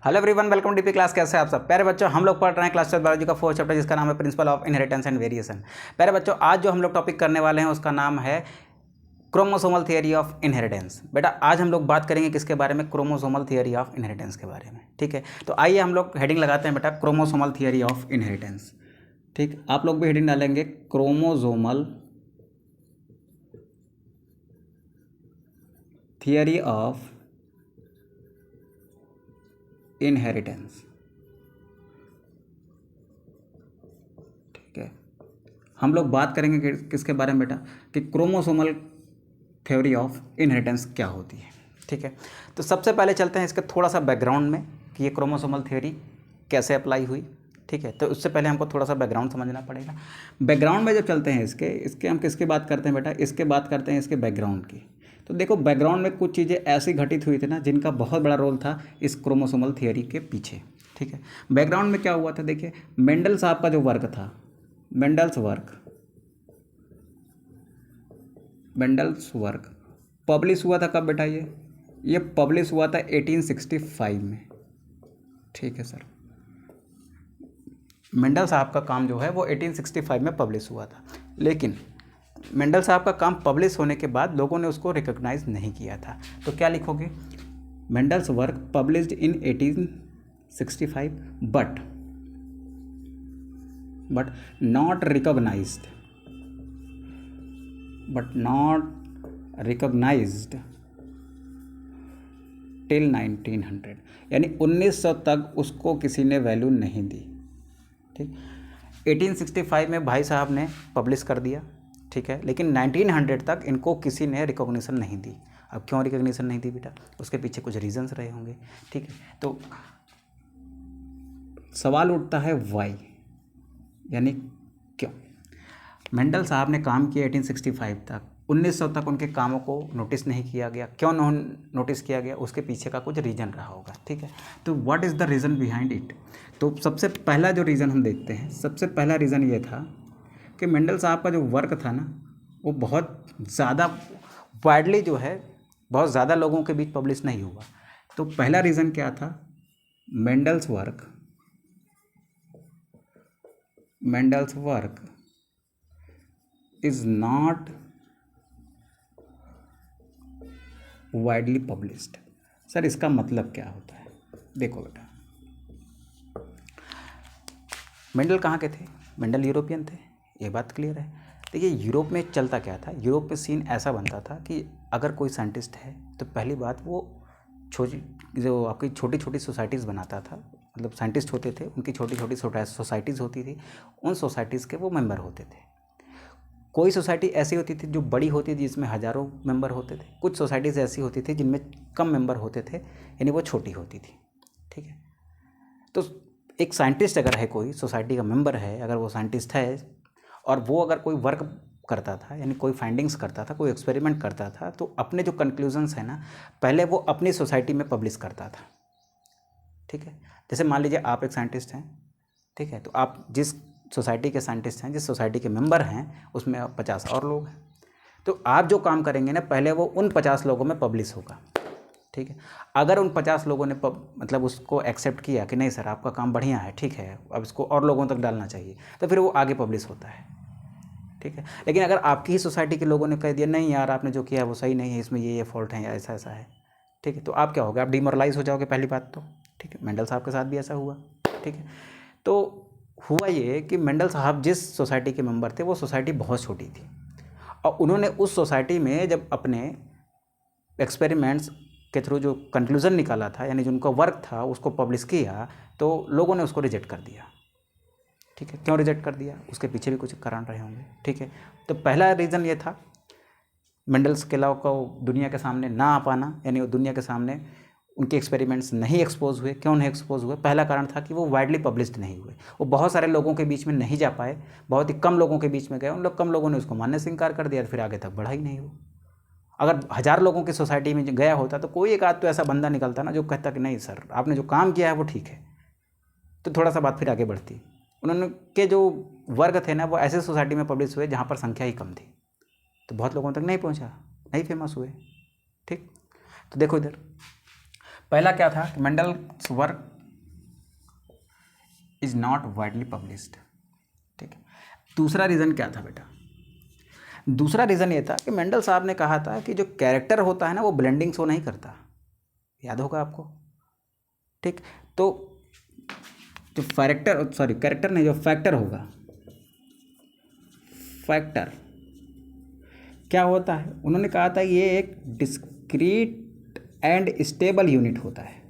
Hello everyone, welcome DP class. कैसे हैं आप सब प्यारे बच्चों? हम लोग पढ़ रहे हैं क्लास 12 बायोलॉजी का 4th चैप्टर जिसका नाम है principle of inheritance and variation. प्यारे बच्चों, आज जो हम लोग टॉपिक करने वाले हैं उसका नाम है क्रोमोसोमल थियरी ऑफ इनहेरिटेंस। बेटा आज हम लोग बात करेंगे किसके बारे में? क्रोमोसोमल थियरी ऑफ इनहेरिटेंस के बारे में। ठीक है, तो आइए हम लोग हेडिंग लगाते हैं बेटा, क्रोमोसोमल थियरी ऑफ इनहेरिटेंस। ठीक, आप लोग भी हेडिंग डालेंगे क्रोमोसोमल थियरी ऑफ इनहेरिटेंस। ठीक है, हम लोग बात करेंगे किसके बारे में बेटा? कि क्रोमोसोमल थ्योरी ऑफ इनहेरिटेंस क्या होती है। ठीक है, तो सबसे पहले चलते हैं इसके थोड़ा सा बैकग्राउंड में कि ये क्रोमोसोमल थ्योरी कैसे अप्लाई हुई। ठीक है, तो उससे पहले हमको थोड़ा सा बैकग्राउंड समझना पड़ेगा। बैकग्राउंड में जब चलते हैं इसके हम किसकी बात करते हैं बेटा? इसके बात करते हैं इसके बैकग्राउंड की। तो देखो, बैकग्राउंड में कुछ चीज़ें ऐसी घटित हुई थी ना जिनका बहुत बड़ा रोल था इस क्रोमोसोमल थियरी के पीछे। ठीक है, बैकग्राउंड में क्या हुआ था? देखिए, मेंडल साहब का जो वर्क था, मेंडल्स वर्क पब्लिश हुआ था कब बेटा? ये पब्लिश हुआ था 1865 में। ठीक है सर, मेंडल साहब का काम जो है वो 1865 में पब्लिश हुआ था, लेकिन मेंडल साहब का काम पब्लिश होने के बाद लोगों ने उसको रिकॉग्नाइज नहीं किया था। तो क्या लिखोगे? Mendel's work published in 1865 but not recognized till 1900, यानी 1900 तक उसको किसी ने वैल्यू नहीं दी। ठीक, 1865 में भाई साहब ने पब्लिश कर दिया। ठीक है, लेकिन 1900 तक इनको किसी ने रिकॉग्निशन नहीं दी। अब क्यों रिकॉग्निशन नहीं दी बेटा? उसके पीछे कुछ रीजंस रहे होंगे। ठीक है, तो सवाल उठता है वाई, यानी क्यों? मेंडल साहब ने काम किया 1865 तक, 1900 तक उनके कामों को नोटिस नहीं किया गया। क्यों नोटिस किया गया? उसके पीछे का कुछ रीज़न रहा होगा। ठीक है, तो what is the reason behind it? तो सबसे पहला जो रीज़न हम देखते हैं, सबसे पहला रीज़न ये था कि मेंडल साहब का जो वर्क था ना, वो बहुत ज़्यादा वाइडली जो है बहुत ज़्यादा लोगों के बीच पब्लिश नहीं हुआ। तो पहला रीज़न क्या था? Mendel's work is not widely published. Sir इसका मतलब क्या होता है? देखो बेटा, मेंडल कहाँ के थे? मेंडल यूरोपियन थे, ये बात क्लियर है। देखिए, यूरोप में चलता क्या था? यूरोप में सीन ऐसा बनता था कि अगर कोई साइंटिस्ट है तो पहली बात वो जो आपकी छोटी छोटी सोसाइटीज़ बनाता था, मतलब साइंटिस्ट होते थे, उनकी छोटी छोटी सोसाइटीज़ होती थी, उन सोसाइटीज़ के वो मेंबर होते थे। कोई सोसाइटी ऐसी होती थी जो बड़ी होती थी जिसमें हज़ारों मेंबर होते थे, कुछ सोसाइटीज़ ऐसी होती थी जिनमें कम मेंबर होते थे, यानी वो छोटी होती थी। ठीक है, तो एक साइंटिस्ट अगर है, कोई सोसाइटी का मेंबर है, अगर वो साइंटिस्ट है और वो अगर कोई वर्क करता था, यानी कोई फाइंडिंग्स करता था, कोई एक्सपेरिमेंट करता था, तो अपने जो कंक्लूजन्स हैं ना, पहले वो अपनी सोसाइटी में पब्लिश करता था। ठीक है, जैसे मान लीजिए आप एक साइंटिस्ट हैं। ठीक है, तो आप जिस सोसाइटी के साइंटिस्ट हैं, जिस सोसाइटी के मेंबर हैं, उसमें 50 और लोग हैं, तो आप जो काम करेंगे ना, पहले वो उन 50 लोगों में पब्लिश होगा। ठीक है, अगर उन 50 लोगों ने मतलब उसको एक्सेप्ट किया कि नहीं सर आपका काम बढ़िया है, ठीक है, अब इसको और लोगों तक डालना चाहिए, तो फिर वो आगे पब्लिश होता है। ठीक है, लेकिन अगर आपकी ही सोसाइटी के लोगों ने कह दिया नहीं यार आपने जो किया है वो सही नहीं है, इसमें ये फॉल्ट है या ऐसा ऐसा है, ठीक है, तो आप क्या होगा? आप डिमोरलाइज हो जाओगे पहली बात तो। ठीक है, मेंडल साहब के साथ भी ऐसा हुआ। ठीक है, तो हुआ ये कि मेंडल साहब जिस सोसाइटी के मेंबर थे वो सोसाइटी बहुत छोटी थी, और उन्होंने उस सोसाइटी में जब अपने एक्सपेरिमेंट्स के थ्रू जो कंक्लूज़न निकाला था, यानी जो उनका वर्क था, उसको पब्लिश किया, तो लोगों ने उसको रिजेक्ट कर दिया। ठीक है, क्यों रिजेक्ट कर दिया? उसके पीछे भी कुछ कारण रहे होंगे। ठीक है, तो पहला रीज़न ये था मेंडल्स के लॉ को दुनिया के सामने ना आ पाना, यानी वो दुनिया के सामने उनके एक्सपेरिमेंट्स नहीं एक्सपोज हुए। क्यों नहीं एक्सपोज हुए? पहला कारण था कि वो वाइडली पब्लिश्ड नहीं हुए, वो बहुत सारे लोगों के बीच में नहीं जा पाए, बहुत ही कम लोगों के बीच में गए, उन लोग कम लोगों ने उसको मानने से इनकार कर दिया, फिर आगे तक बढ़ा ही नहीं वो। अगर 1000 लोगों की सोसाइटी में गया होता तो कोई एक आध तो ऐसा बंदा निकलता ना जो कहता कि नहीं सर आपने जो काम किया है वो ठीक है, तो थोड़ा सा बात फिर आगे बढ़ती। उन्होंने के जो वर्ग थे ना वो ऐसे सोसाइटी में पब्लिश हुए जहाँ पर संख्या ही कम थी, तो बहुत लोगों तक नहीं पहुँचा, नहीं फेमस हुए। ठीक, तो देखो इधर पहला क्या था कि Mendel's work is not widely published. ठीक है, दूसरा रीज़न क्या था बेटा? दूसरा रीज़न ये था कि मेंडल साहब ने कहा था कि जो कैरेक्टर होता है ना वो ब्लेंडिंग शो नहीं करता, याद होगा आपको। ठीक, तो जो कैरेक्टर नहीं, जो फैक्टर होगा, फैक्टर क्या होता है? उन्होंने कहा था ये एक डिस्क्रीट एंड स्टेबल यूनिट होता है।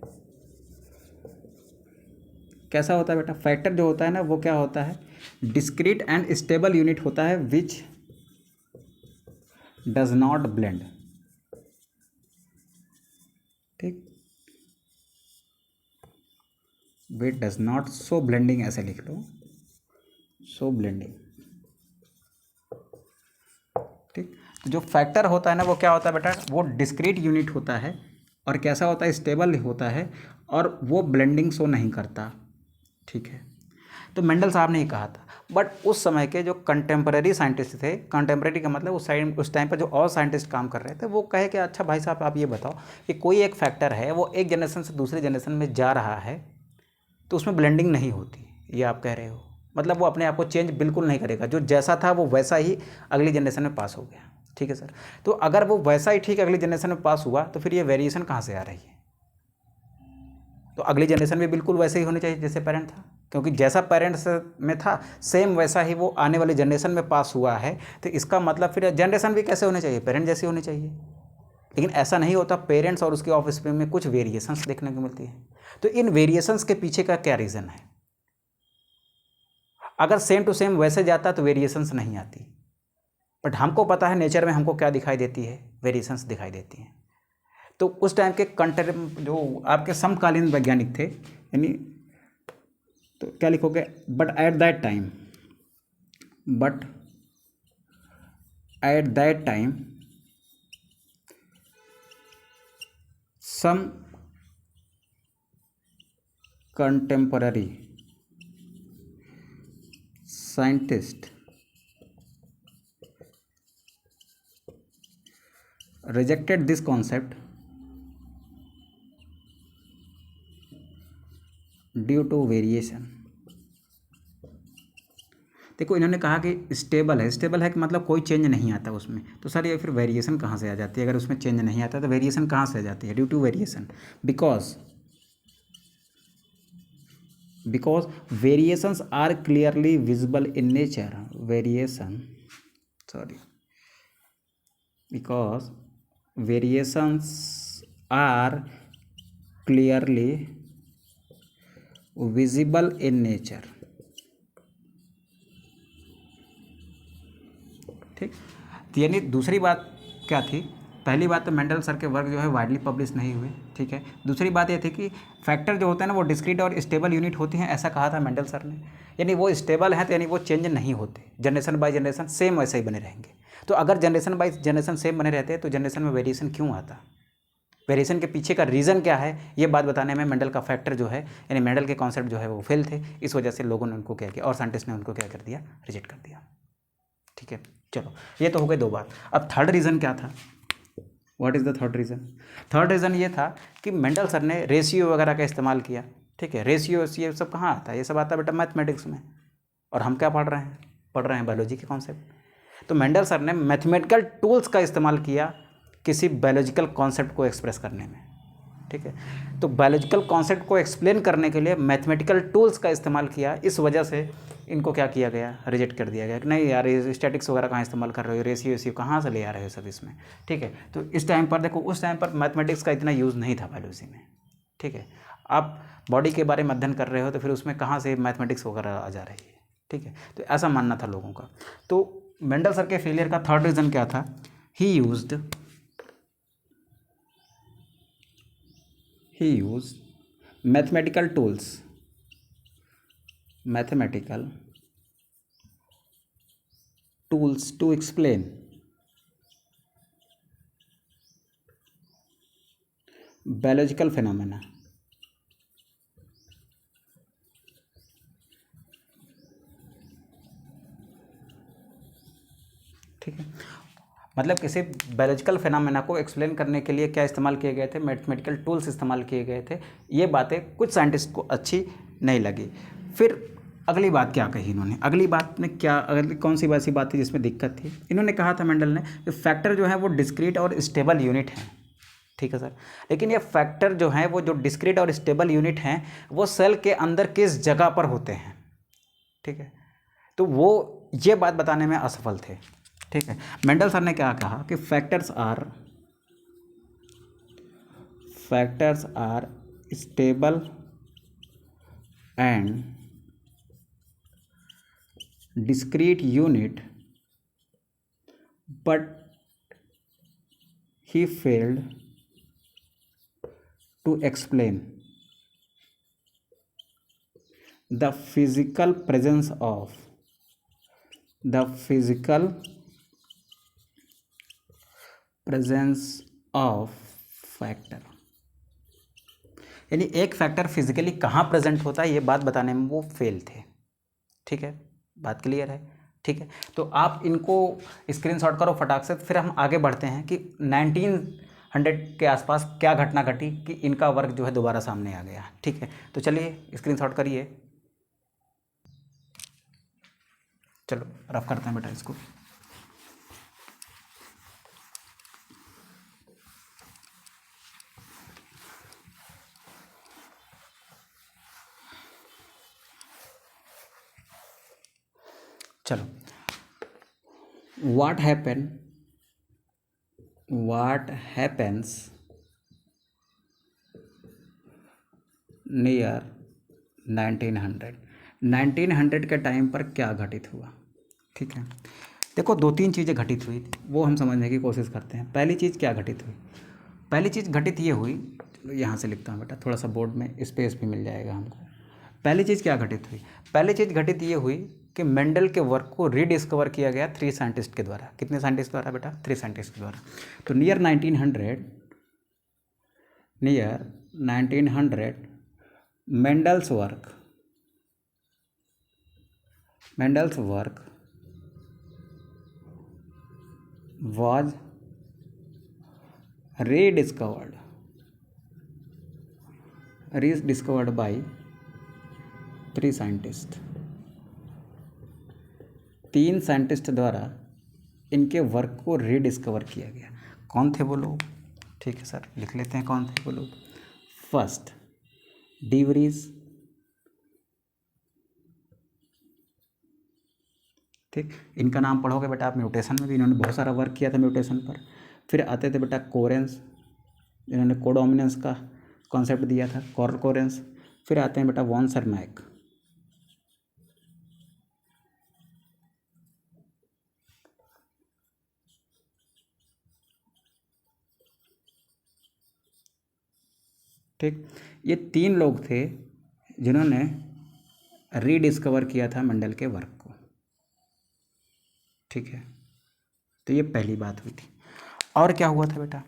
कैसा होता है बेटा? फैक्टर जो होता है ना वो क्या होता है? डिस्क्रीट एंड स्टेबल यूनिट होता है विच डज नॉट ब्लेंड। ठीक, which does not show blending, ऐसे लिख लो, शो ब्लेंडिंग। ठीक, तो जो फैक्टर होता है ना वो क्या होता है बेटा? वो डिस्क्रीट यूनिट होता है और कैसा होता है? स्टेबल होता है और वो ब्लेंडिंग शो नहीं करता। ठीक है, तो मेंडल साहब ने ये कहा था। बट उस समय के जो कंटेम्प्रेरी साइंटिस्ट थे, कंटेम्प्रेरी का मतलब उस टाइम पर जो और साइंटिस्ट काम कर रहे थे, वो कहे कि अच्छा भाई साहब आप ये बताओ कि कोई एक फैक्टर है वो एक जनरेशन से दूसरी जनरेशन में जा रहा है तो उसमें ब्लेंडिंग नहीं होती, ये आप कह रहे हो, मतलब वो अपने आप को चेंज बिल्कुल नहीं करेगा, जो जैसा था वो वैसा ही अगली जनरेशन में पास हो गया। ठीक है सर, तो अगर वो वैसा ही ठीक अगली जनरेशन में पास हुआ तो फिर ये वेरिएशन कहाँ से आ रही है? तो अगली जनरेशन में बिल्कुल वैसे ही होनी चाहिए जैसे पेरेंट था, क्योंकि जैसा पेरेंट्स में था सेम वैसा ही वो आने वाली जनरेशन में पास हुआ है, तो इसका मतलब फिर जनरेशन भी कैसे होने चाहिए? पेरेंट जैसी होनी चाहिए। लेकिन ऐसा नहीं होता, पेरेंट्स और उसके ऑफस्प्रिंग में कुछ वेरिएशंस देखने को मिलती है। तो इन वेरिएशंस के पीछे का क्या रीज़न है? अगर सेम टू सेम वैसे जाता तो वेरिएशंस नहीं आती, बट हमको पता है नेचर में हमको क्या दिखाई देती है? वेरिएशंस दिखाई देती हैं। तो उस टाइम के जो आपके समकालीन वैज्ञानिक थे, यानी तो क्या लिखोगे? But at that time some contemporary scientist rejected this concept due to variation. देखो इन्होंने कहा कि स्टेबल है कि मतलब कोई चेंज नहीं आता उसमें, तो सर ये फिर वेरिएशन कहाँ से आ जाती है? अगर उसमें चेंज नहीं आता तो वेरिएशन कहाँ से आ जाती है? Due to variation, because variations are clearly visible in nature. Because variations are clearly visible in nature। ठीक, तो यानी दूसरी बात क्या थी? पहली बात तो मेंडल सर के वर्क जो है वाइडली पब्लिश नहीं हुए। ठीक है, दूसरी बात ये थी कि फैक्टर जो होते हैं ना वो डिस्क्रीट और स्टेबल यूनिट होती हैं, ऐसा कहा था मेंडल सर ने। यानी वो स्टेबल हैं तो यानी वो चेंज नहीं होते, जनरेशन बाय जनरेशन सेम वैसे ही बने रहेंगे। तो अगर जनरेशन बाय जनरेशन सेम बने रहते हैं तो जनरेशन में वेरिएशन क्यों आता? वेरिएशन के पीछे का रीज़न क्या है, ये बात बताने में मेंडल का फैक्टर जो है, यानी मेंडल के कॉन्सेप्ट जो है वो फेल थे। इस वजह से लोगों ने उनको क्या किया, और साइंटिस्ट ने उनको क्या कर दिया? रिजेक्ट कर दिया। ठीक है, चलो ये तो हो गई दो बात। अब थर्ड रीज़न क्या था? What is the third reason? Third reason ये था कि मेंडल सर ने रेशियो वगैरह का इस्तेमाल किया। ठीक है, रेशियो ये सब कहाँ आता है? ये सब आता है बेटा मैथमेटिक्स में, और हम क्या पढ़ रहे हैं बायोलॉजी के कॉन्सेप्ट। तो मेंडल सर ने मैथमेटिकल टूल्स का इस्तेमाल किया किसी बायोलॉजिकल कॉन्सेप्ट को एक्सप्रेस करने में। ठीक है, तो बायोलॉजिकल कॉन्सेप्ट को एक्सप्लेन करने के लिए मैथमेटिकल टूल्स का इस्तेमाल किया। इस वजह से इनको क्या किया गया? रिजेक्ट कर दिया गया कि नहीं यार ये स्टैटिक्स वगैरह कहाँ इस्तेमाल कर रहे हो, रेशियो कहाँ से ले आ रहे हो सब इसमें। ठीक है, तो इस टाइम पर देखो, उस टाइम पर मैथमेटिक्स का इतना यूज़ नहीं था बायोलॉजी में। ठीक है, आप बॉडी के बारे में अध्ययन कर रहे हो तो फिर उसमें कहाँ से मैथमेटिक्स वगैरह आ जा रही है। ठीक है, तो ऐसा मानना था लोगों का। तो मेंडल सर के फेलियर का थर्ड रीज़न क्या था? He used mathematical tools to explain biological phenomena. ठीक है, मतलब किसी बायोलॉजिकल फिनोमेना को एक्सप्लेन करने के लिए क्या इस्तेमाल किए गए थे? मैथमेटिकल टूल्स इस्तेमाल किए गए थे। ये बातें कुछ साइंटिस्ट को अच्छी नहीं लगी। फिर अगली बात क्या कही इन्होंने, अगली बात में क्या, अगली कौन सी वैसी बात थी जिसमें दिक्कत थी? इन्होंने कहा था मेंडल ने कि फैक्टर जो है वो डिस्क्रीट और स्टेबल यूनिट हैं, ठीक है सर। लेकिन ये फैक्टर जो हैं वो जो डिस्क्रीट और स्टेबल यूनिट हैं वो सेल के अंदर किस जगह पर होते हैं, ठीक है। तो वो ये बात बताने में असफल थे, ठीक है। मेंडल सर ने क्या कहा कि factors are stable and discrete unit, but he failed to explain the physical presence of factor. यानी एक फैक्टर फिजिकली कहाँ प्रेजेंट होता है ये बात बताने में वो फेल थे, ठीक है। बात क्लियर है, ठीक है। तो आप इनको स्क्रीनशॉट करो फटाक से, फिर हम आगे बढ़ते हैं कि 1900 के आसपास क्या घटना घटी कि इनका वर्क जो है दोबारा सामने आ गया, ठीक है। तो चलिए स्क्रीनशॉट करिए, चलो रफ करते हैं बेटा इसको। चलो, what happens near 1900 के टाइम पर क्या घटित हुआ, ठीक है। देखो दो तीन चीज़ें घटित हुई वो हम समझने की कोशिश करते हैं। पहली चीज़ क्या घटित हुई? पहली चीज़ घटित ये हुई, चलो यहाँ से लिखता हूँ बेटा, थोड़ा सा बोर्ड में स्पेस भी मिल जाएगा हमको। पहली चीज़ क्या घटित हुई? पहली चीज़ घटित ये हुई कि मेंडल के वर्क को रीडिस्कवर किया गया 3 साइंटिस्ट के द्वारा। कितने साइंटिस्ट द्वारा बेटा? 3 साइंटिस्ट के द्वारा। तो near 1900 Mendel's work was rediscovered by 3 scientist. 3 scientist द्वारा इनके वर्क को रीडिस्कवर किया गया। कौन थे वो लोग? ठीक है सर, लिख लेते हैं कौन थे वो लोग। फर्स्ट डीवरीज, ठीक, इनका नाम पढ़ोगे बेटा आप म्यूटेशन में भी, इन्होंने बहुत सारा वर्क किया था म्यूटेशन पर। फिर आते थे बेटा कोरेंस, इन्होंने कोडोमिनेंस का कॉन्सेप्ट दिया था, कॉर्ल कोरेंस। फिर आते हैं बेटा वॉन सरमैक, ठीक। ये 3 लोग थे जिन्होंने रीडिस्कवर किया था मेंडल के वर्क को, ठीक है। तो ये पहली बात हुई थी। और क्या हुआ था बेटा?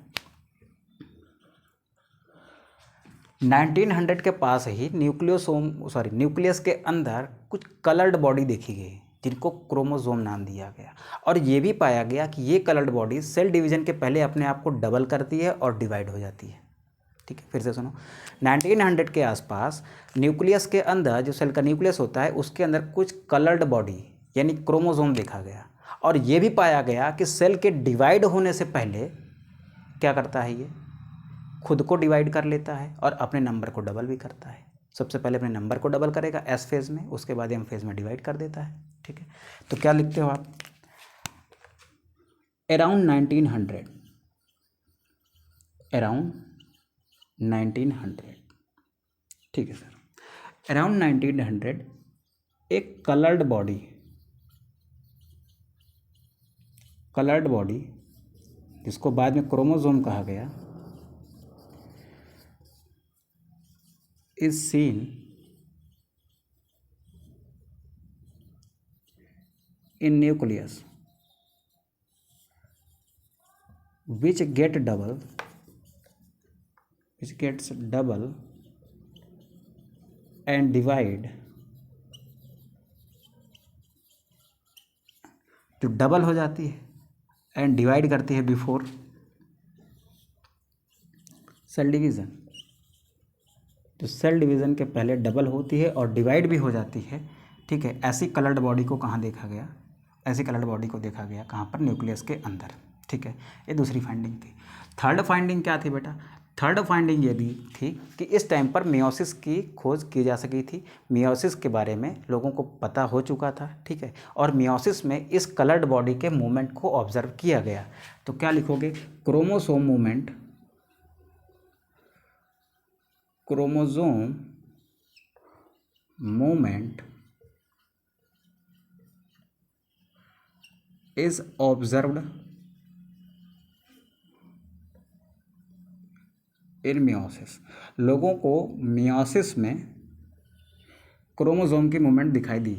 1900 के पास ही न्यूक्लियस के अंदर कुछ कलर्ड बॉडी देखी गई जिनको क्रोमोसोम नाम दिया गया। और ये भी पाया गया कि ये कलर्ड बॉडी सेल डिवीजन के पहले अपने आप को डबल करती है और डिवाइड हो जाती है, ठीक है। फिर से सुनो, 1900 के आसपास न्यूक्लियस के अंदर, जो सेल का न्यूक्लियस होता है उसके अंदर कुछ कलर्ड बॉडी यानी क्रोमोसोम देखा गया। और ये भी पाया गया कि सेल के डिवाइड होने से पहले क्या करता है, ये खुद को डिवाइड कर लेता है और अपने नंबर को डबल भी करता है। सबसे पहले अपने नंबर को डबल करेगा एस फेज में, उसके बाद एम फेज में डिवाइड कर देता है, ठीक है। तो क्या लिखते हो आप? अराउंड 1900, ठीक है सर। अराउंड 1900 एक कलर्ड बॉडी जिसको बाद में क्रोमोसोम कहा गया, is seen in nucleus which gets double and divide, जो डबल हो जाती है एंड डिवाइड करती है बिफोर सेल डिवीज़न। जो सेल डिवीज़न के पहले डबल होती है और डिवाइड भी हो जाती है, ठीक है, ऐसी कलर्ड बॉडी को कहाँ देखा गया, ऐसी कलर्ड बॉडी को देखा गया कहाँ पर, न्यूक्लियस के अंदर, ठीक है। ये दूसरी फाइंडिंग थी। थर्ड फाइंडिंग क्या थी बेटा, थर्ड फाइंडिंग ये थी कि इस टाइम पर मियोसिस की खोज की जा सकी थी, मियोसिस के बारे में लोगों को पता हो चुका था, ठीक है, और मियोसिस में इस कलर्ड बॉडी के मूवमेंट को ऑब्जर्व किया गया। तो क्या लिखोगे, chromosome movement, chromosome movement is observed in meiosis. लोगों को मियोसिस में क्रोमोसोम की मूवमेंट दिखाई दी,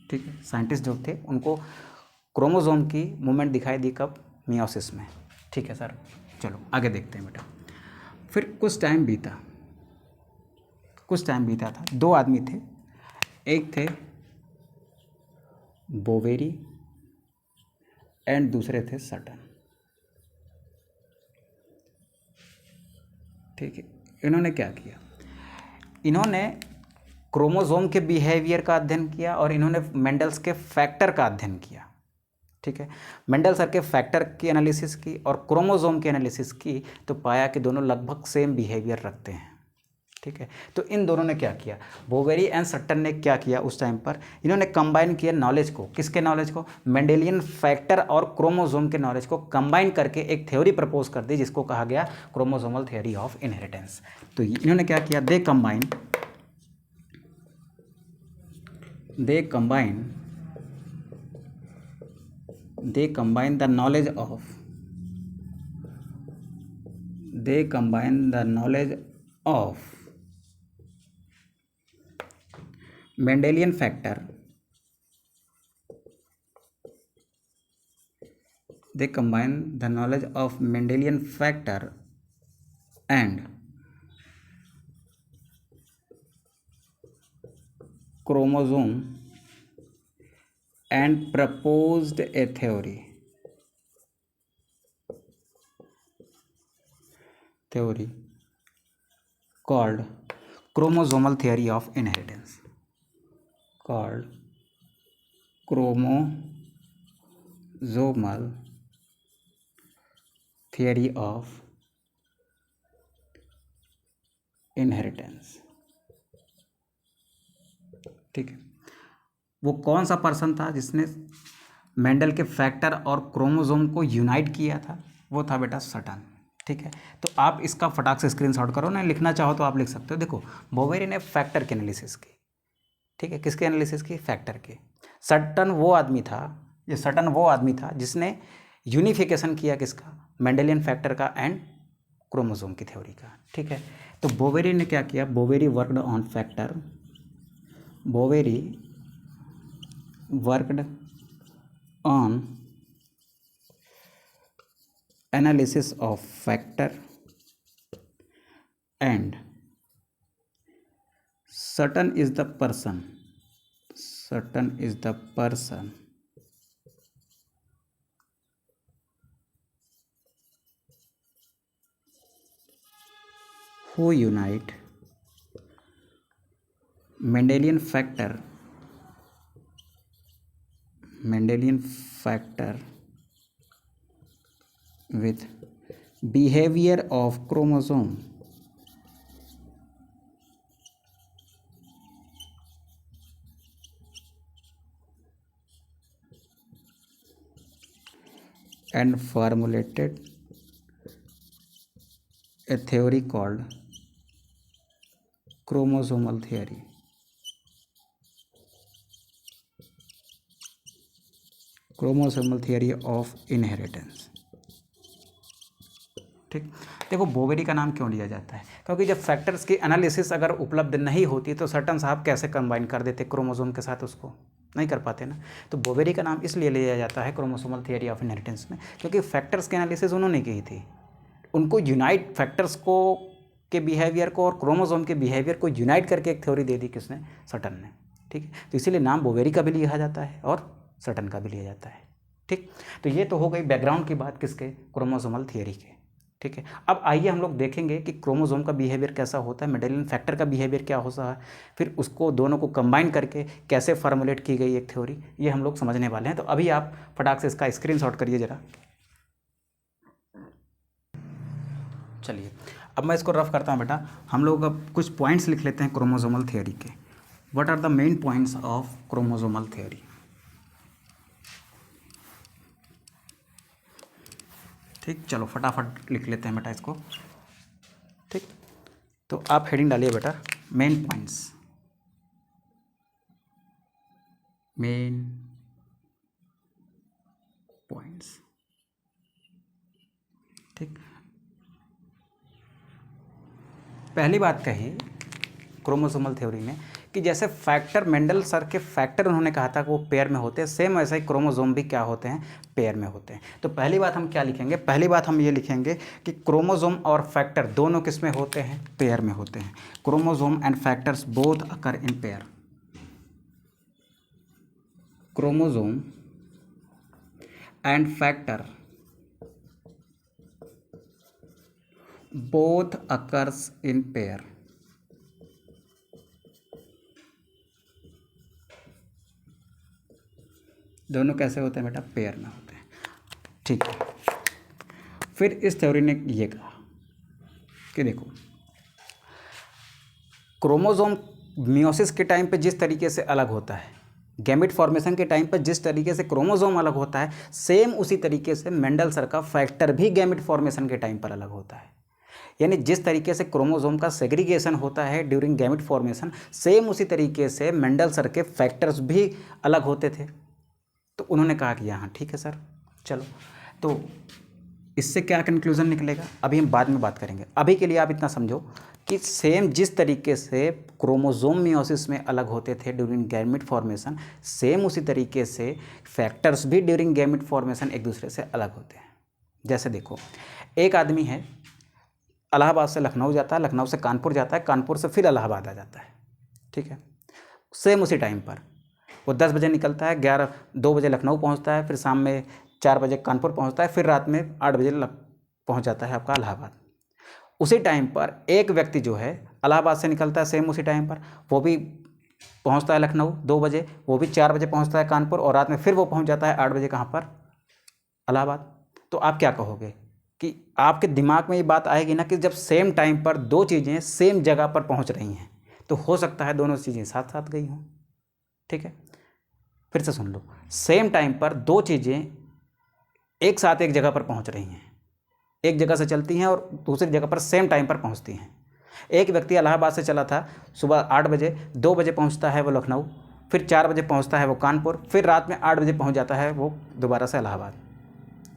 ठीक है, साइंटिस्ट जो थे उनको क्रोमोसोम की मूवमेंट दिखाई दी, कब, मियोसिस में, ठीक है सर। चलो आगे देखते हैं बेटा। फिर कुछ टाइम बीता था, दो आदमी थे, एक थे बोवेरी एंड दूसरे थे सटन, ठीक है। इन्होंने क्या किया, इन्होंने क्रोमोसोम के बिहेवियर का अध्ययन किया और इन्होंने मेंडल्स के फैक्टर का अध्ययन किया, ठीक है। मेंडल सर के फैक्टर की एनालिसिस की और क्रोमोसोम की एनालिसिस की, तो पाया कि दोनों लगभग सेम बिहेवियर रखते हैं, ठीक है। तो इन दोनों ने क्या किया, बोवेरी एंड सट्टन ने क्या किया उस टाइम पर, इन्होंने कंबाइन किया नॉलेज को, किसके नॉलेज को, मेंडेलियन फैक्टर और क्रोमोसोम के नॉलेज को कंबाइन करके एक थ्योरी प्रपोज कर दी जिसको कहा गया क्रोमोसोमल थ्योरी ऑफ इनहेरिटेंस। तो इन्होंने क्या किया, दे combine the knowledge of Mendelian factor, they combine the knowledge of Mendelian factor and chromosome and proposed a theory called chromosomal theory of inheritance, called chromosomal theory of inheritance, ठीक है। वो कौन सा person था जिसने मेंडल के factor और chromosome को यूनाइट किया था, वो था बेटा सटन, ठीक है। तो आप इसका फटाक से स्क्रीनशॉट करो ना, लिखना चाहो तो आप लिख सकते हो। देखो, बोवेरी ने फैक्टर की एनालिसिस की, ठीक है, किसके एनालिसिस की, फैक्टर की। सटन वो आदमी था जिसने यूनिफिकेशन किया किसका, मेंडेलियन फैक्टर का एंड क्रोमोसोम की थ्योरी का, ठीक है। तो बोवेरी ने क्या किया, Boveri worked on factor, Boveri worked on analysis of factor and Sutton is the person who unite Mendelian factor with behavior of chromosome and formulated a theory called chromosomal theory of inheritance, ठीक। देखो, Boveri का नाम क्यों लिया जाता है, क्योंकि जब फैक्टर्स की एनालिसिस अगर उपलब्ध नहीं होती तो सटन साहब कैसे कंबाइन कर देते क्रोमोसोम के साथ, उसको नहीं कर पाते ना। तो बोवेरी का नाम इसलिए लिया जाता है क्रोमोसोमल थियरी ऑफ इनहेरिटेंस में, क्योंकि फैक्टर्स की एनालिसिस उन्होंने की थी। उनको यूनाइट फैक्टर्स को के बिहेवियर को और क्रोमोसोम के बिहेवियर को यूनाइट करके एक थ्योरी दे दी, किसने, सटन ने, ठीक है। तो इसीलिए नाम बोवेरी का भी लिया जाता है और सटन का भी लिया जाता है, ठीक। तो ये तो हो गई बैकग्राउंड की बात किसके, क्रोमोसोमल थियरी के, ठीक है। अब आइए हम लोग देखेंगे कि क्रोमोसोम का बिहेवियर कैसा होता है, मेंडेलियन फैक्टर का बिहेवियर क्या होता है, फिर उसको दोनों को कंबाइन करके कैसे फार्मुलेट की गई एक थ्योरी, ये हम लोग समझने वाले हैं। तो अभी आप फटाक से इसका स्क्रीनशॉट करिए ज़रा। चलिए अब मैं इसको रफ करता हूँ बेटा। हम लोग अब कुछ पॉइंट्स लिख लेते हैं क्रोमोसोमल थ्योरी के। What are the main points of chromosomal theory. ठीक, चलो फटाफट लिख लेते हैं बेटा इसको। ठीक, तो आप हेडिंग डालिए बेटा, मेन पॉइंट्स। Main points. ठीक, पहली बात कही क्रोमोसोमल थ्योरी में कि जैसे फैक्टर, मेंडल सर के फैक्टर उन्होंने कहा था कि वो पेयर में होते हैं, सेम वैसा ही क्रोमोसोम भी क्या होते हैं, पेयर में होते हैं। तो पहली बात हम क्या लिखेंगे, पहली बात हम ये लिखेंगे कि क्रोमोसोम और फैक्टर दोनों किस में होते हैं, पेयर में होते हैं। Chromosome and factors both occur in pair. Chromosome and factor both occurs in pair. दोनों कैसे होते हैं बेटा, पेयर में होते हैं। ठीक है, फिर इस थ्योरी ने ये कहा कि देखो क्रोमोसोम मियोसिस के टाइम पे जिस तरीके से अलग होता है, गैमेट फॉर्मेशन के टाइम पर जिस तरीके से क्रोमोसोम अलग होता है, सेम उसी तरीके से मेंडल सर का फैक्टर भी गैमेट फॉर्मेशन के टाइम पर अलग होता है। यानी जिस तरीके से क्रोमोसोम का सेग्रीगेशन होता है ड्यूरिंग गैमेट फॉर्मेशन, सेम उसी तरीके से मेंडल सर के फैक्टर्स भी अलग होते थे। तो उन्होंने कहा कि हाँ ठीक है सर, चलो तो इससे क्या कंक्लूजन निकलेगा अभी हम बाद में बात करेंगे। अभी के लिए आप इतना समझो कि सेम जिस तरीके से क्रोमोसोम मियोसिस में अलग होते थे ड्यूरिंग गैमेट फॉर्मेशन, सेम उसी तरीके से फैक्टर्स भी ड्यूरिंग गैमेट फॉर्मेशन एक दूसरे से अलग होते हैं। जैसे देखो, एक आदमी है, इलाहाबाद से लखनऊ जाता है, लखनऊ से कानपुर जाता है, कानपुर से फिर इलाहाबाद आ जाता है। ठीक है, सेम उसी टाइम पर वो 10 बजे निकलता है, 2 बजे लखनऊ पहुंचता है, फिर शाम में 4 बजे कानपुर पहुंचता है, फिर रात में 8 बजे पहुंच जाता है आपका इलाहाबाद। उसी टाइम पर एक व्यक्ति जो है इलाहाबाद से निकलता है सेम उसी टाइम पर, वो भी पहुंचता है लखनऊ 2 बजे, वो भी 4 बजे पहुंचता है कानपुर, और रात में फिर वो पहुंच जाता है 8 बजे कहाँ पर, इलाहाबाद। तो आप क्या कहोगे कि आपके दिमाग में ये बात आएगी ना कि जब सेम टाइम पर दो चीज़ें सेम जगह पर पहुंच रही हैं तो हो सकता है दोनों चीज़ें साथ साथ गई हों। ठीक है, फिर से सुन लो, सेम टाइम पर दो चीज़ें एक साथ एक जगह पर पहुंच रही हैं, एक जगह से चलती हैं और दूसरी जगह पर सेम टाइम पर पहुंचती हैं। एक व्यक्ति इलाहाबाद से चला था सुबह 8 बजे, 2 बजे पहुंचता है वो लखनऊ, फिर 4 बजे पहुंचता है वो कानपुर, फिर रात में 8 बजे पहुंच जाता है वो दोबारा से इलाहाबाद।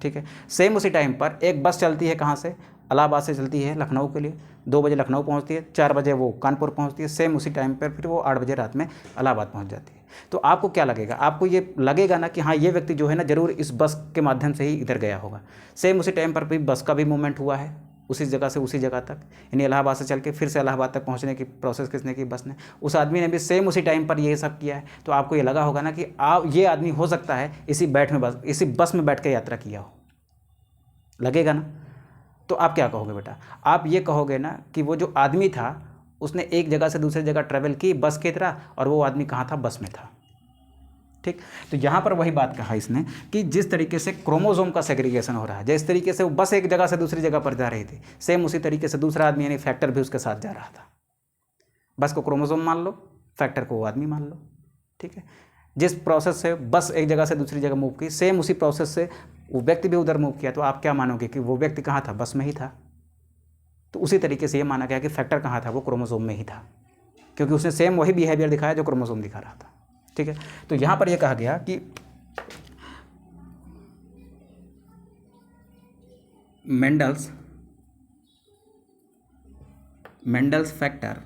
ठीक है, सेम उसी टाइम पर एक बस चलती है, कहाँ से, इलाहाबाद से चलती है लखनऊ के लिए, 2 बजे लखनऊ पहुंचती है, 4 बजे वो कानपुर पहुंचती है, सेम उसी टाइम पर फिर वो 8 बजे रात में इलाहाबाद पहुंच जाती है। तो आपको क्या लगेगा, आपको ये लगेगा ना कि हाँ ये व्यक्ति जो है ना ज़रूर इस बस के माध्यम से ही इधर गया होगा। सेम उसी टाइम पर भी बस का भी मूवमेंट हुआ है उसी जगह से उसी जगह तक, यानी इलाहाबाद से चल के फिर से इलाहाबाद तक पहुंचने की प्रोसेस किसने की, बस ने। उस आदमी ने भी सेम उसी टाइम पर ये सब किया है। तो आपको ये लगा होगा ना कि ये आदमी हो सकता है इसी बस में बैठ के यात्रा किया हो, लगेगा ना। तो आप क्या कहोगे बेटा, आप ये कहोगे ना कि वो जो आदमी था उसने एक जगह से दूसरी जगह ट्रेवल की बस की तरह, और वो आदमी कहाँ था, बस में था। ठीक, तो यहाँ पर वही बात कहा इसने कि जिस तरीके से क्रोमोसोम का सेग्रीगेशन हो रहा है, जिस तरीके से वो बस एक जगह से दूसरी जगह पर जा रही थी, सेम उसी तरीके से दूसरा आदमी यानी फैक्टर भी उसके साथ जा रहा था। बस को क्रोमोसोम मान लो, फैक्टर को वो आदमी मान लो। ठीक है, जिस प्रोसेस से बस एक जगह से दूसरी जगह मूव की, सेम उसी प्रोसेस से वो व्यक्ति भी उधर मूव किया। तो आप क्या मानोगे कि वो व्यक्ति कहाँ था, बस में ही था। तो उसी तरीके से ये माना गया कि फैक्टर कहाँ था, वो क्रोमोसोम में ही था, क्योंकि उसने सेम वही बिहेवियर दिखाया जो क्रोमोसोम दिखा रहा था। ठीक है, तो यहाँ पर यह कहा गया कि Mendel's factor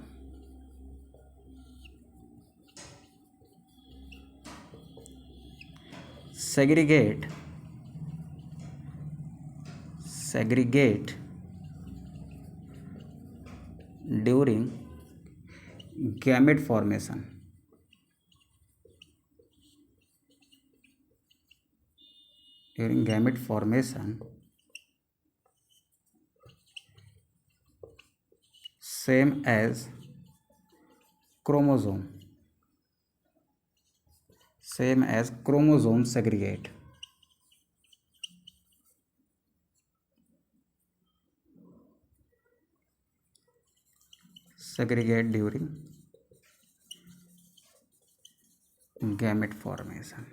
segregate during gamete formation. During gamete formation, same as chromosome, same as chromosome segregate, segregate during gamete formation.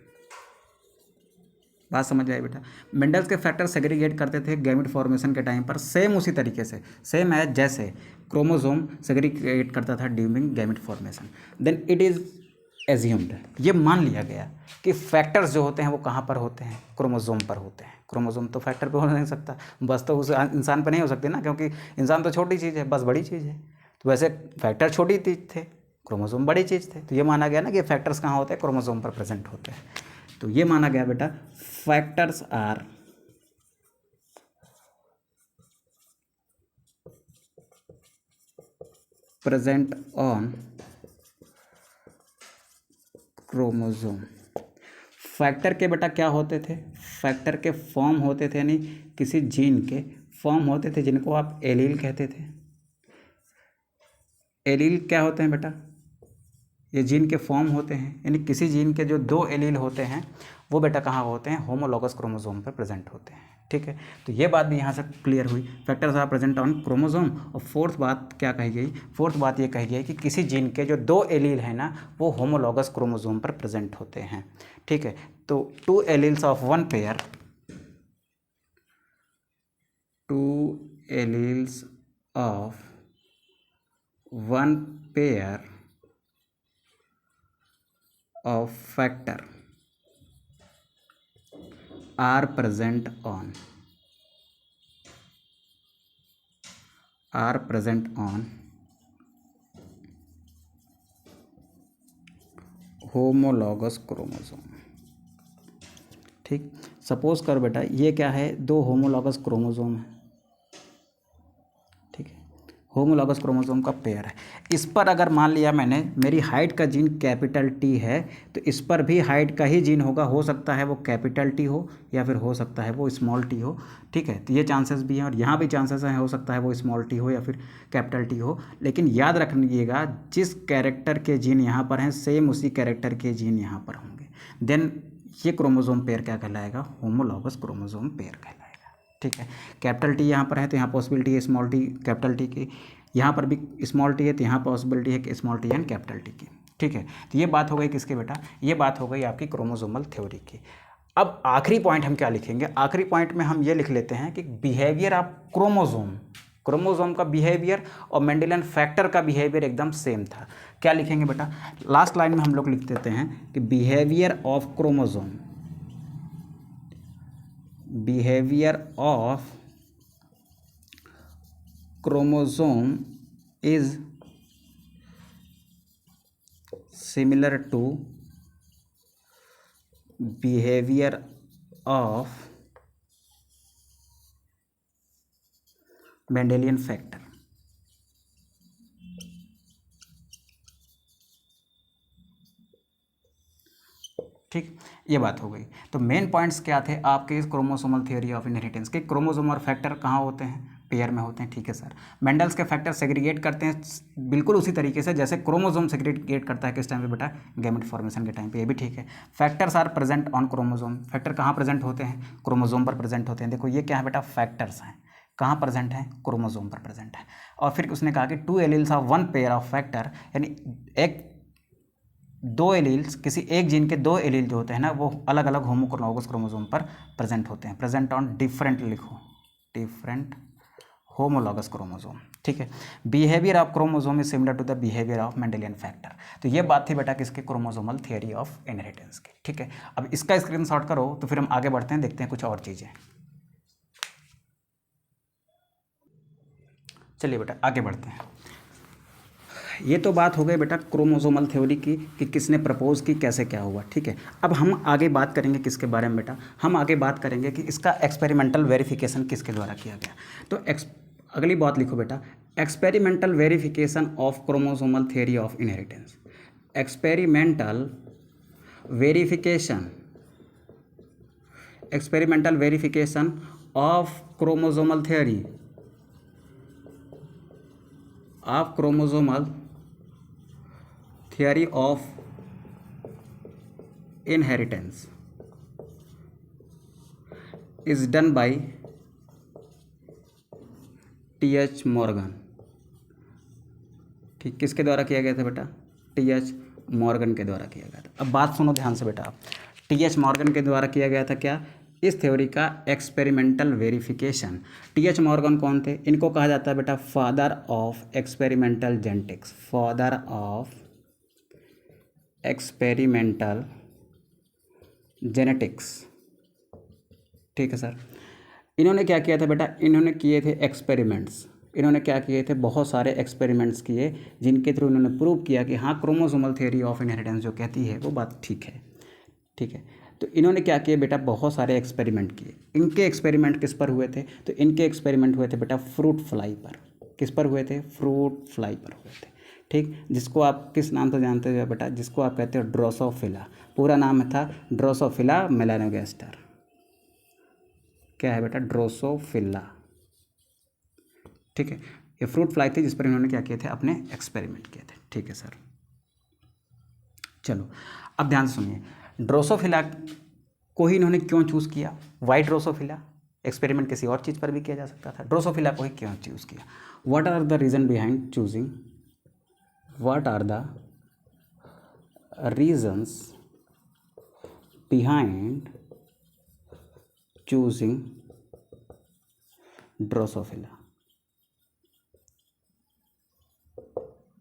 बात समझ आई बेटा? मेंडल्स के फैक्टर सेग्रीगेट करते थे गैमेट फॉर्मेशन के टाइम पर, सेम उसी तरीके से, सेम एज जैसे क्रोमोसोम सेग्रीगेट करता था during gamete formation. Then it is assumed, ये मान लिया गया कि फैक्टर्स जो होते हैं वो कहाँ पर होते हैं, क्रोमोसोम पर होते हैं। क्रोमोसोम तो फैक्टर पे हो नहीं सकता, बस तो उस इंसान पर नहीं हो सकती ना, क्योंकि इंसान तो छोटी चीज़ है, बस बड़ी चीज़ है। तो वैसे फैक्टर छोटी चीज़ थे, क्रोमोसोम बड़ी चीज़ थे, तो ये माना गया ना कि फैक्टर्स कहाँ होते हैं, क्रोमोसोम पर प्रेजेंट होते हैं। तो ये माना गया बेटा factors are present on chromosome. Factor के बेटा क्या होते थे, फैक्टर के फॉर्म होते थे, यानी किसी जीन के फॉर्म होते थे जिनको आप एलील कहते थे। एलील क्या होते हैं बेटा, ये जीन के फॉर्म होते हैं, यानी किसी जीन के जो दो एलील होते हैं वो बेटा कहाँ होते हैं, होमोलॉगस क्रोमोसोम पर प्रेजेंट होते हैं। ठीक है, तो ये बात भी यहाँ से क्लियर हुई, factors are present on chromosome. और फोर्थ बात क्या कही गई, फोर्थ बात ये कही गई कि किसी जीन के जो दो एलील हैं ना वो होमोलॉगस क्रोमोसोम पर प्रेजेंट होते हैं। ठीक है, तो two alleles of one pair, two alleles of one pair of factor are present on homologous chromosome. ठीक, सपोज कर बेटा ये क्या है, दो होमोलॉगस क्रोमोसोम है। ठीक है, होमोलॉगस क्रोमोसोम का पेयर है। इस पर अगर मान लिया मैंने मेरी हाइट का जीन कैपिटल टी है, तो इस पर भी हाइट का ही जीन होगा, हो सकता है वो कैपिटल टी हो या फिर हो सकता है वो स्मॉल टी हो। ठीक है, तो ये चांसेस भी हैं, और यहाँ भी चांसेस हैं, हो सकता है वो स्मॉल टी हो या फिर कैपिटल टी हो। लेकिन याद रखिएगा जिस कैरेक्टर के जीन यहाँ पर हैं सेम उसी कैरेक्टर के जीन यहाँ पर होंगे। देन ये क्रोमोसोम पेयर क्या कहलाएगा, होमोलॉगस क्रोमोसोम पेयर कहलाएगा। ठीक है, कैपिटल टी यहाँ पर है तो यहाँ पॉसिबिलिटी है स्मॉल टी कैपिटल टी की, यहाँ पर भी स्मॉल टी है तो यहाँ पॉसिबिलिटी है कि small T and capital T की। ठीक है, तो ये बात हो गई किसके बेटा, ये बात हो गई आपकी क्रोमोसोमल थ्योरी की। अब आखिरी पॉइंट हम क्या लिखेंगे, आखिरी पॉइंट में हम ये लिख लेते हैं कि बिहेवियर ऑफ क्रोमोसोम, क्रोमोसोम का बिहेवियर और मेंडेलियन फैक्टर का बिहेवियर एकदम सेम था। क्या लिखेंगे बेटा, लास्ट लाइन में हम लोग लिख देते हैं कि behaviour of chromosome, behavior of chromosome is similar to behavior of Mendelian factor। ठीक, ये बात हो गई। तो मेन पॉइंट्स क्या थे आपके इस क्रोमोसोमल थ्योरी ऑफ इनहेरिटेंस के, क्रोमोसोम और फैक्टर कहाँ होते हैं, पेयर में होते हैं। ठीक है सर, मेंडल्स के फैक्टर सेग्रीगेट करते हैं बिल्कुल उसी तरीके से जैसे क्रोमोसोम सेग्रीगेट करता है किस टाइम पे बेटा, गैमेट फॉर्मेशन के टाइम पे, ये भी ठीक है। Factors are present on chromosome, factor कहाँ प्रेजेंट होते हैं, क्रोमोसोम पर प्रेजेंट होते हैं। देखो ये क्या है बेटा, फैक्टर्स हैं, कहाँ प्रेजेंट हैं, क्रोमोसोम पर प्रेजेंट है। और फिर उसने कहा कि two alleles of one pair of factor, यानी एक दो एलील्स, किसी एक जीन के दो एलील जो होते हैं ना वो अलग अलग होमोलॉगस क्रोमोसोम पर प्रेजेंट होते हैं। प्रेजेंट ऑन डिफरेंट लिखो, डिफरेंट होमोलॉगस क्रोमोसोम। ठीक है, behaviour of chromosome is similar to the behaviour of Mendelian factor. तो ये बात थी बेटा किसके, क्रोमोसोमल थियरी ऑफ इनहेरिटेंस की। ठीक है, अब इसका स्क्रीनशॉट करो तो फिर हम आगे बढ़ते हैं, देखते हैं कुछ और चीज़ें। चलिए बेटा आगे बढ़ते हैं। ये तो बात हो गई बेटा क्रोमोसोमल थ्योरी की कि किसने प्रपोज की, कैसे क्या हुआ। ठीक है, अब हम आगे बात करेंगे किसके बारे में बेटा, हम आगे बात करेंगे कि इसका एक्सपेरिमेंटल वेरिफिकेशन किसके द्वारा किया गया। तो अगली बात लिखो बेटा, experimental verification of chromosomal theory of inheritance. Experimental verification, experimental verification of chromosomal theory of chromosomal theory of inheritance is done by TH. Morgan. ठीक, किसके द्वारा किया गया था बेटा? टी.एच. मॉर्गन के द्वारा किया गया था। अब बात सुनो ध्यान से बेटा, टी.एच. मॉर्गन के द्वारा किया गया था क्या? इस थ्योरी का एक्सपेरिमेंटल वेरिफिकेशन। टी.एच. मॉर्गन कौन थे? इनको कहा जाता है बेटा father of experimental genetics, father of experimental genetics. ठीक है सर। इन्होंने क्या किया था बेटा? इन्होंने किए थे एक्सपेरिमेंट्स। इन्होंने क्या किए थे? बहुत सारे एक्सपेरिमेंट्स किए जिनके थ्रू इन्होंने प्रूव किया कि हाँ, क्रोमोसोमल थ्योरी ऑफ इनहेरिटेंस जो कहती है वो बात ठीक है। ठीक है, तो इन्होंने क्या किया बेटा? बहुत सारे एक्सपेरिमेंट किए। इनके एक्सपेरिमेंट किस पर हुए थे? तो इनके एक्सपेरिमेंट हुए थे बेटा फ्रूट फ्लाई पर। किस पर हुए थे? फ्रूट फ्लाई पर हुए थे। ठीक, जिसको आप किस नाम से जानते हो बेटा? जिसको आप कहते हो ड्रोसोफिला। पूरा नाम था ड्रोसोफिला मेलानोगास्टर। क्या है बेटा? ड्रोसोफिला। ठीक है, ये फ्रूट फ्लाई थी जिस पर इन्होंने क्या किए थे? अपने एक्सपेरिमेंट किए थे। ठीक है सर, चलो अब ध्यान से सुनिए। ड्रोसोफिला को ही इन्होंने क्यों चूज़ किया? Y Drosophila? एक्सपेरिमेंट किसी और चीज़ पर भी किया जा सकता था, ड्रोसोफिला को ही क्यों चूज़ किया? What are the reason behind choosing? What are the reasons behind choosing Drosophila?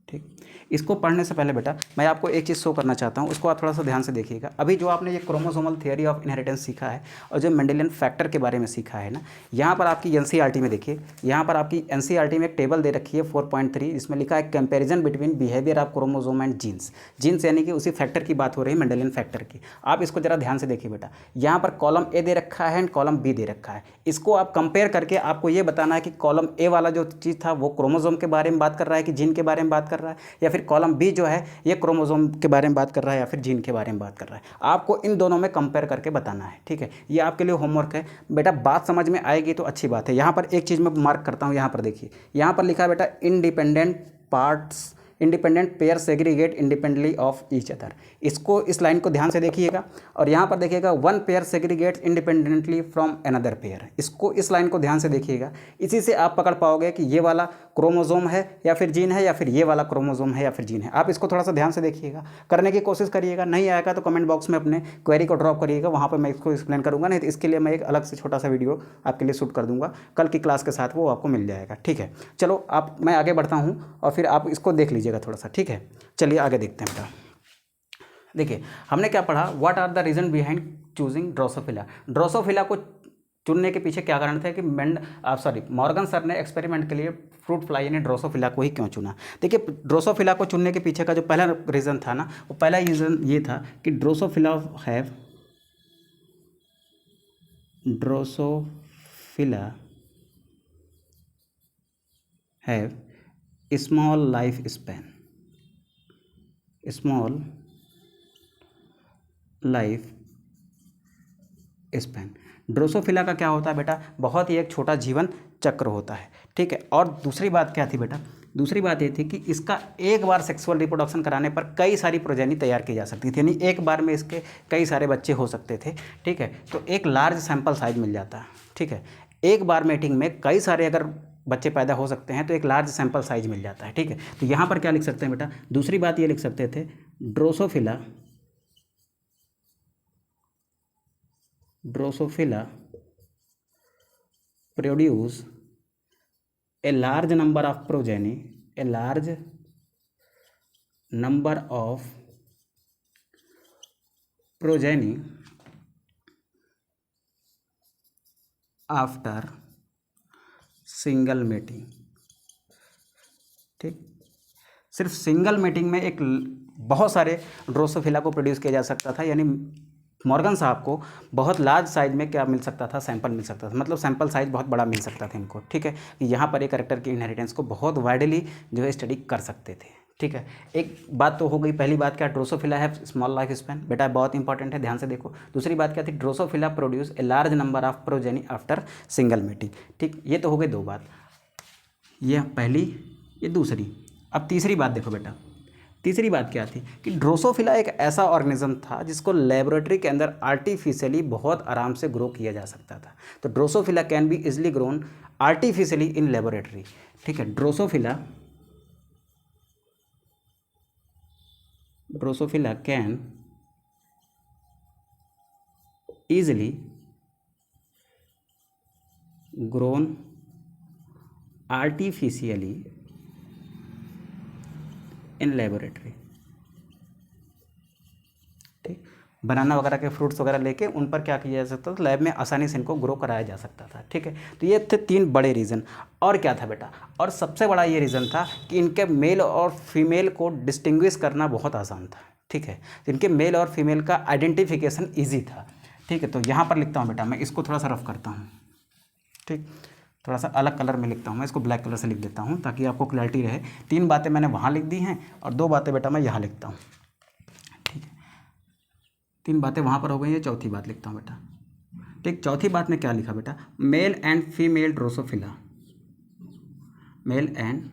ठीक, इसको पढ़ने से पहले बेटा मैं आपको एक चीज़ शो करना चाहता हूँ, उसको आप थोड़ा सा ध्यान से देखिएगा। अभी जो आपने ये क्रोमोसोमल थियरी ऑफ इनहेरिटेंस सीखा है और जो मेंडेलियन फैक्टर के बारे में सीखा है ना, यहाँ पर आपकी एनसीईआरटी में देखिए, यहाँ पर आपकी एनसीईआरटी में एक टेबल दे रखी है 4.3, इसमें लिखा है comparison between behaviour of chromosome and genes. Genes यानी कि उसी फैक्टर की बात हो रही है, मेंडेलियन फैक्टर की। आप इसको जरा ध्यान से देखिए बेटा, यहाँ पर कॉलम ए दे रखा है एंड कॉलम बी दे रखा है। इसको आप कंपेयर करके आपको ये बताना है कि कॉलम ए वाला जो चीज़ था वो क्रोमोसोम के बारे में बात कर रहा है कि जीन के बारे में बात कर रहा है, या फिर कॉलम बी जो है ये क्रोमोसोम के बारे में बात कर रहा है या फिर जीन के बारे में बात कर रहा है। आपको इन दोनों में कंपेयर करके बताना है। ठीक है, ये आपके लिए होमवर्क है बेटा। बात समझ में आएगी तो अच्छी बात है। यहाँ पर एक चीज़ मैं मार्क करता हूँ, यहाँ पर देखिए, यहाँ पर लिखा है बेटा independent parts, independent pair segregate independently of each other. इसको, इस लाइन को ध्यान से देखिएगा। और यहाँ पर देखिएगा one pair segregates independently from another pair. इसको, इस लाइन को ध्यान से देखिएगा। इसी से आप पकड़ पाओगे कि ये वाला क्रोमोसोम है या फिर जीन है, या फिर ये वाला क्रोमोसोम है या फिर जीन है। आप इसको थोड़ा सा ध्यान से देखिएगा, करने की कोशिश करिएगा। नहीं आएगा तो कमेंट बॉक्स में अपने क्वेरी को ड्रॉप करिएगा, वहाँ पर मैं इसको एक्सप्लेन करूँगा। नहीं तो इसके लिए मैं एक अलग से छोटा सा वीडियो आपके लिए शूट कर दूँगा, कल की क्लास के साथ वो आपको मिल जाएगा। ठीक है, चलो आप, मैं आगे बढ़ता हूँ और फिर आप इसको देख लीजिएगा थोड़ा सा। ठीक है, चलिए आगे देखते हैं बेटा। देखिए हमने क्या पढ़ा? What are the reason behind choosing Drosophila. Drosophila को चुनने के पीछे क्या कारण था कि मॉर्गन सर ने एक्सपेरिमेंट के लिए फ्रूट फ्लाई यानी ड्रोसोफिला को ही क्यों चुना? देखिए, ड्रोसोफिला को चुनने के पीछे का जो पहला रीज़न था ना, वो पहला रीज़न ये था कि Drosophila have small life span, small life span. Drosophila का क्या होता है बेटा? बहुत ही एक छोटा जीवन चक्र होता है। ठीक है, और दूसरी बात क्या थी बेटा? दूसरी बात ये थी कि इसका एक बार सेक्सुअल रिप्रोडक्शन कराने पर कई सारी प्रोजेनी तैयार की जा सकती थी, यानी एक बार में इसके कई सारे बच्चे हो सकते थे। ठीक है, तो एक लार्ज सैंपल साइज मिल जाता है। ठीक है, एक बार मेटिंग में कई सारे अगर बच्चे पैदा हो सकते हैं तो एक लार्ज सैंपल साइज मिल जाता है। ठीक है, तो यहाँ पर क्या लिख सकते हैं बेटा? दूसरी बात ये लिख सकते थे, Drosophila produce a large number of progeny, a large number of progeny after single mating. ठीक, सिर्फ सिंगल मेटिंग में एक बहुत सारे ड्रोसोफिला को प्रोड्यूस किया जा सकता था, यानी मॉर्गन साहब को बहुत लार्ज साइज में क्या मिल सकता था? सैंपल मिल सकता था, मतलब सैंपल साइज बहुत बड़ा मिल सकता था इनको। ठीक है, यहाँ पर एक कैरेक्टर की इनहेरिटेंस को बहुत वाइडली जो है स्टडी कर सकते थे। ठीक है, एक बात तो हो गई। पहली बात क्या? ड्रोसोफिला है स्मॉल लाइफ स्पैन, बेटा बहुत इंपॉर्टेंट है, ध्यान से देखो। दूसरी बात क्या थी? Drosophila produce a large number of progeny after single mating. ठीक, ये तो हो गई दो बात, ये पहली ये दूसरी। अब तीसरी बात देखो बेटा, तीसरी बात क्या थी कि ड्रोसोफिला एक ऐसा ऑर्गेनिज्म था जिसको लेबोरेटरी के अंदर आर्टिफिशियली बहुत आराम से ग्रो किया जा सकता था। तो Drosophila can be easily grown artificially in laboratory. ठीक है, Drosophila can easily grown artificially in laboratory। ठीक, बनाना वगैरह के फ्रूट्स वगैरह लेके उन पर क्या किया जा सकता था, लैब में आसानी से इनको ग्रो कराया जा सकता था। ठीक है, तो ये थे 3 बड़े रीज़न। और क्या था बेटा, और सबसे बड़ा ये रीज़न था कि इनके मेल और फीमेल को डिस्टिंग्विश करना बहुत आसान था। ठीक है, तो इनके मेल और फीमेल का आइडेंटिफिकेशन ईजी था। ठीक है, तो यहाँ पर लिखता हूँ बेटा, मैं इसको थोड़ा सा रफ करता हूँ। ठीक, थोड़ा सा अलग कलर में लिखता हूँ, मैं इसको ब्लैक कलर से लिख देता हूँ ताकि आपको क्लैरिटी रहे। 3 बातें मैंने वहाँ लिख दी हैं और 2 बातें बेटा मैं यहाँ लिखता हूँ। ठीक है, 3 बातें वहाँ पर हो गई हैं, चौथी बात लिखता हूँ बेटा। ठीक, चौथी बात में क्या लिखा बेटा, male and female Drosophila, male and